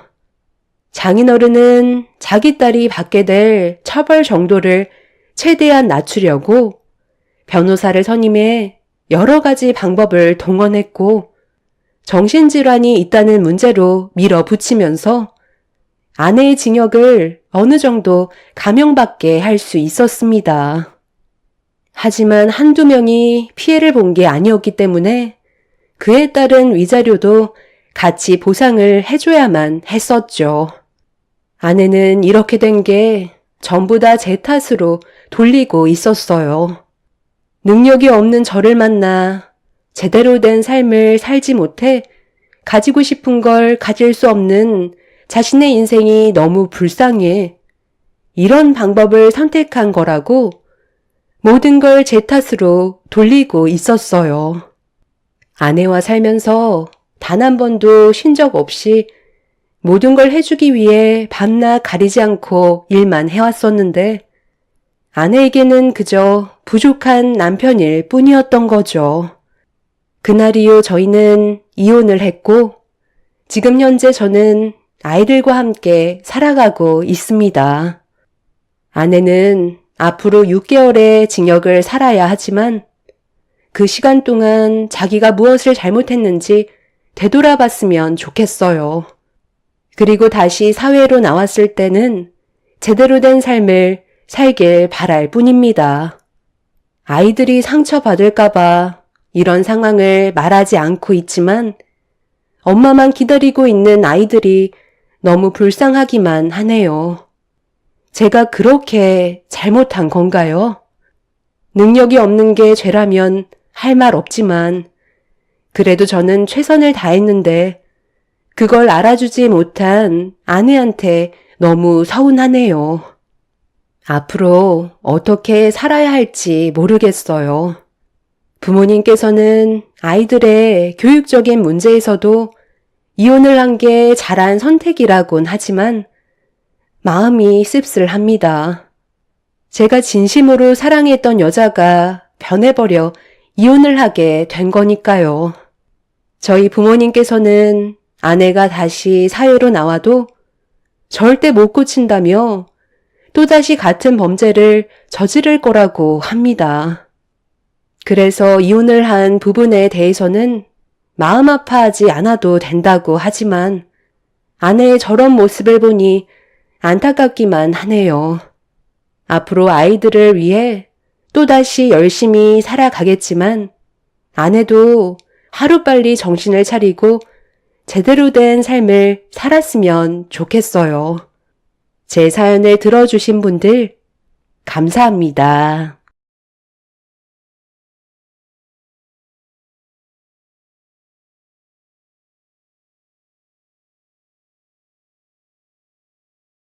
S4: 장인어른은 자기 딸이 받게 될 처벌 정도를 최대한 낮추려고 변호사를 선임해 여러 가지 방법을 동원했고 정신질환이 있다는 문제로 밀어붙이면서 아내의 징역을 어느 정도 감형받게 할 수 있었습니다. 하지만 한두 명이 피해를 본 게 아니었기 때문에 그에 따른 위자료도 같이 보상을 해줘야만 했었죠. 아내는 이렇게 된 게 전부 다 제 탓으로 돌리고 있었어요. 능력이 없는 저를 만나 제대로 된 삶을 살지 못해 가지고 싶은 걸 가질 수 없는 자신의 인생이 너무 불쌍해 이런 방법을 선택한 거라고 모든 걸 제 탓으로 돌리고 있었어요. 아내와 살면서 단 한 번도 쉰 적 없이 모든 걸 해주기 위해 밤낮 가리지 않고 일만 해왔었는데 아내에게는 그저 부족한 남편일 뿐이었던 거죠. 그날 이후 저희는 이혼을 했고 지금 현재 저는 아이들과 함께 살아가고 있습니다. 아내는 앞으로 6개월의 징역을 살아야 하지만 그 시간 동안 자기가 무엇을 잘못했는지 되돌아봤으면 좋겠어요. 그리고 다시 사회로 나왔을 때는 제대로 된 삶을 살길 바랄 뿐입니다. 아이들이 상처받을까봐 이런 상황을 말하지 않고 있지만 엄마만 기다리고 있는 아이들이 너무 불쌍하기만 하네요. 제가 그렇게 잘못한 건가요? 능력이 없는 게 죄라면 할 말 없지만 그래도 저는 최선을 다했는데 그걸 알아주지 못한 아내한테 너무 서운하네요. 앞으로 어떻게 살아야 할지 모르겠어요. 부모님께서는 아이들의 교육적인 문제에서도 이혼을 한 게 잘한 선택이라곤 하지만 마음이 씁쓸합니다. 제가 진심으로 사랑했던 여자가 변해버려 이혼을 하게 된 거니까요. 저희 부모님께서는 아내가 다시 사회로 나와도 절대 못 고친다며 또다시 같은 범죄를 저지를 거라고 합니다. 그래서 이혼을 한 부분에 대해서는 마음 아파하지 않아도 된다고 하지만 아내의 저런 모습을 보니 안타깝기만 하네요. 앞으로 아이들을 위해 또다시 열심히 살아가겠지만 아내도 하루빨리 정신을 차리고 제대로 된 삶을 살았으면 좋겠어요. 제 사연을 들어주신 분들 감사합니다.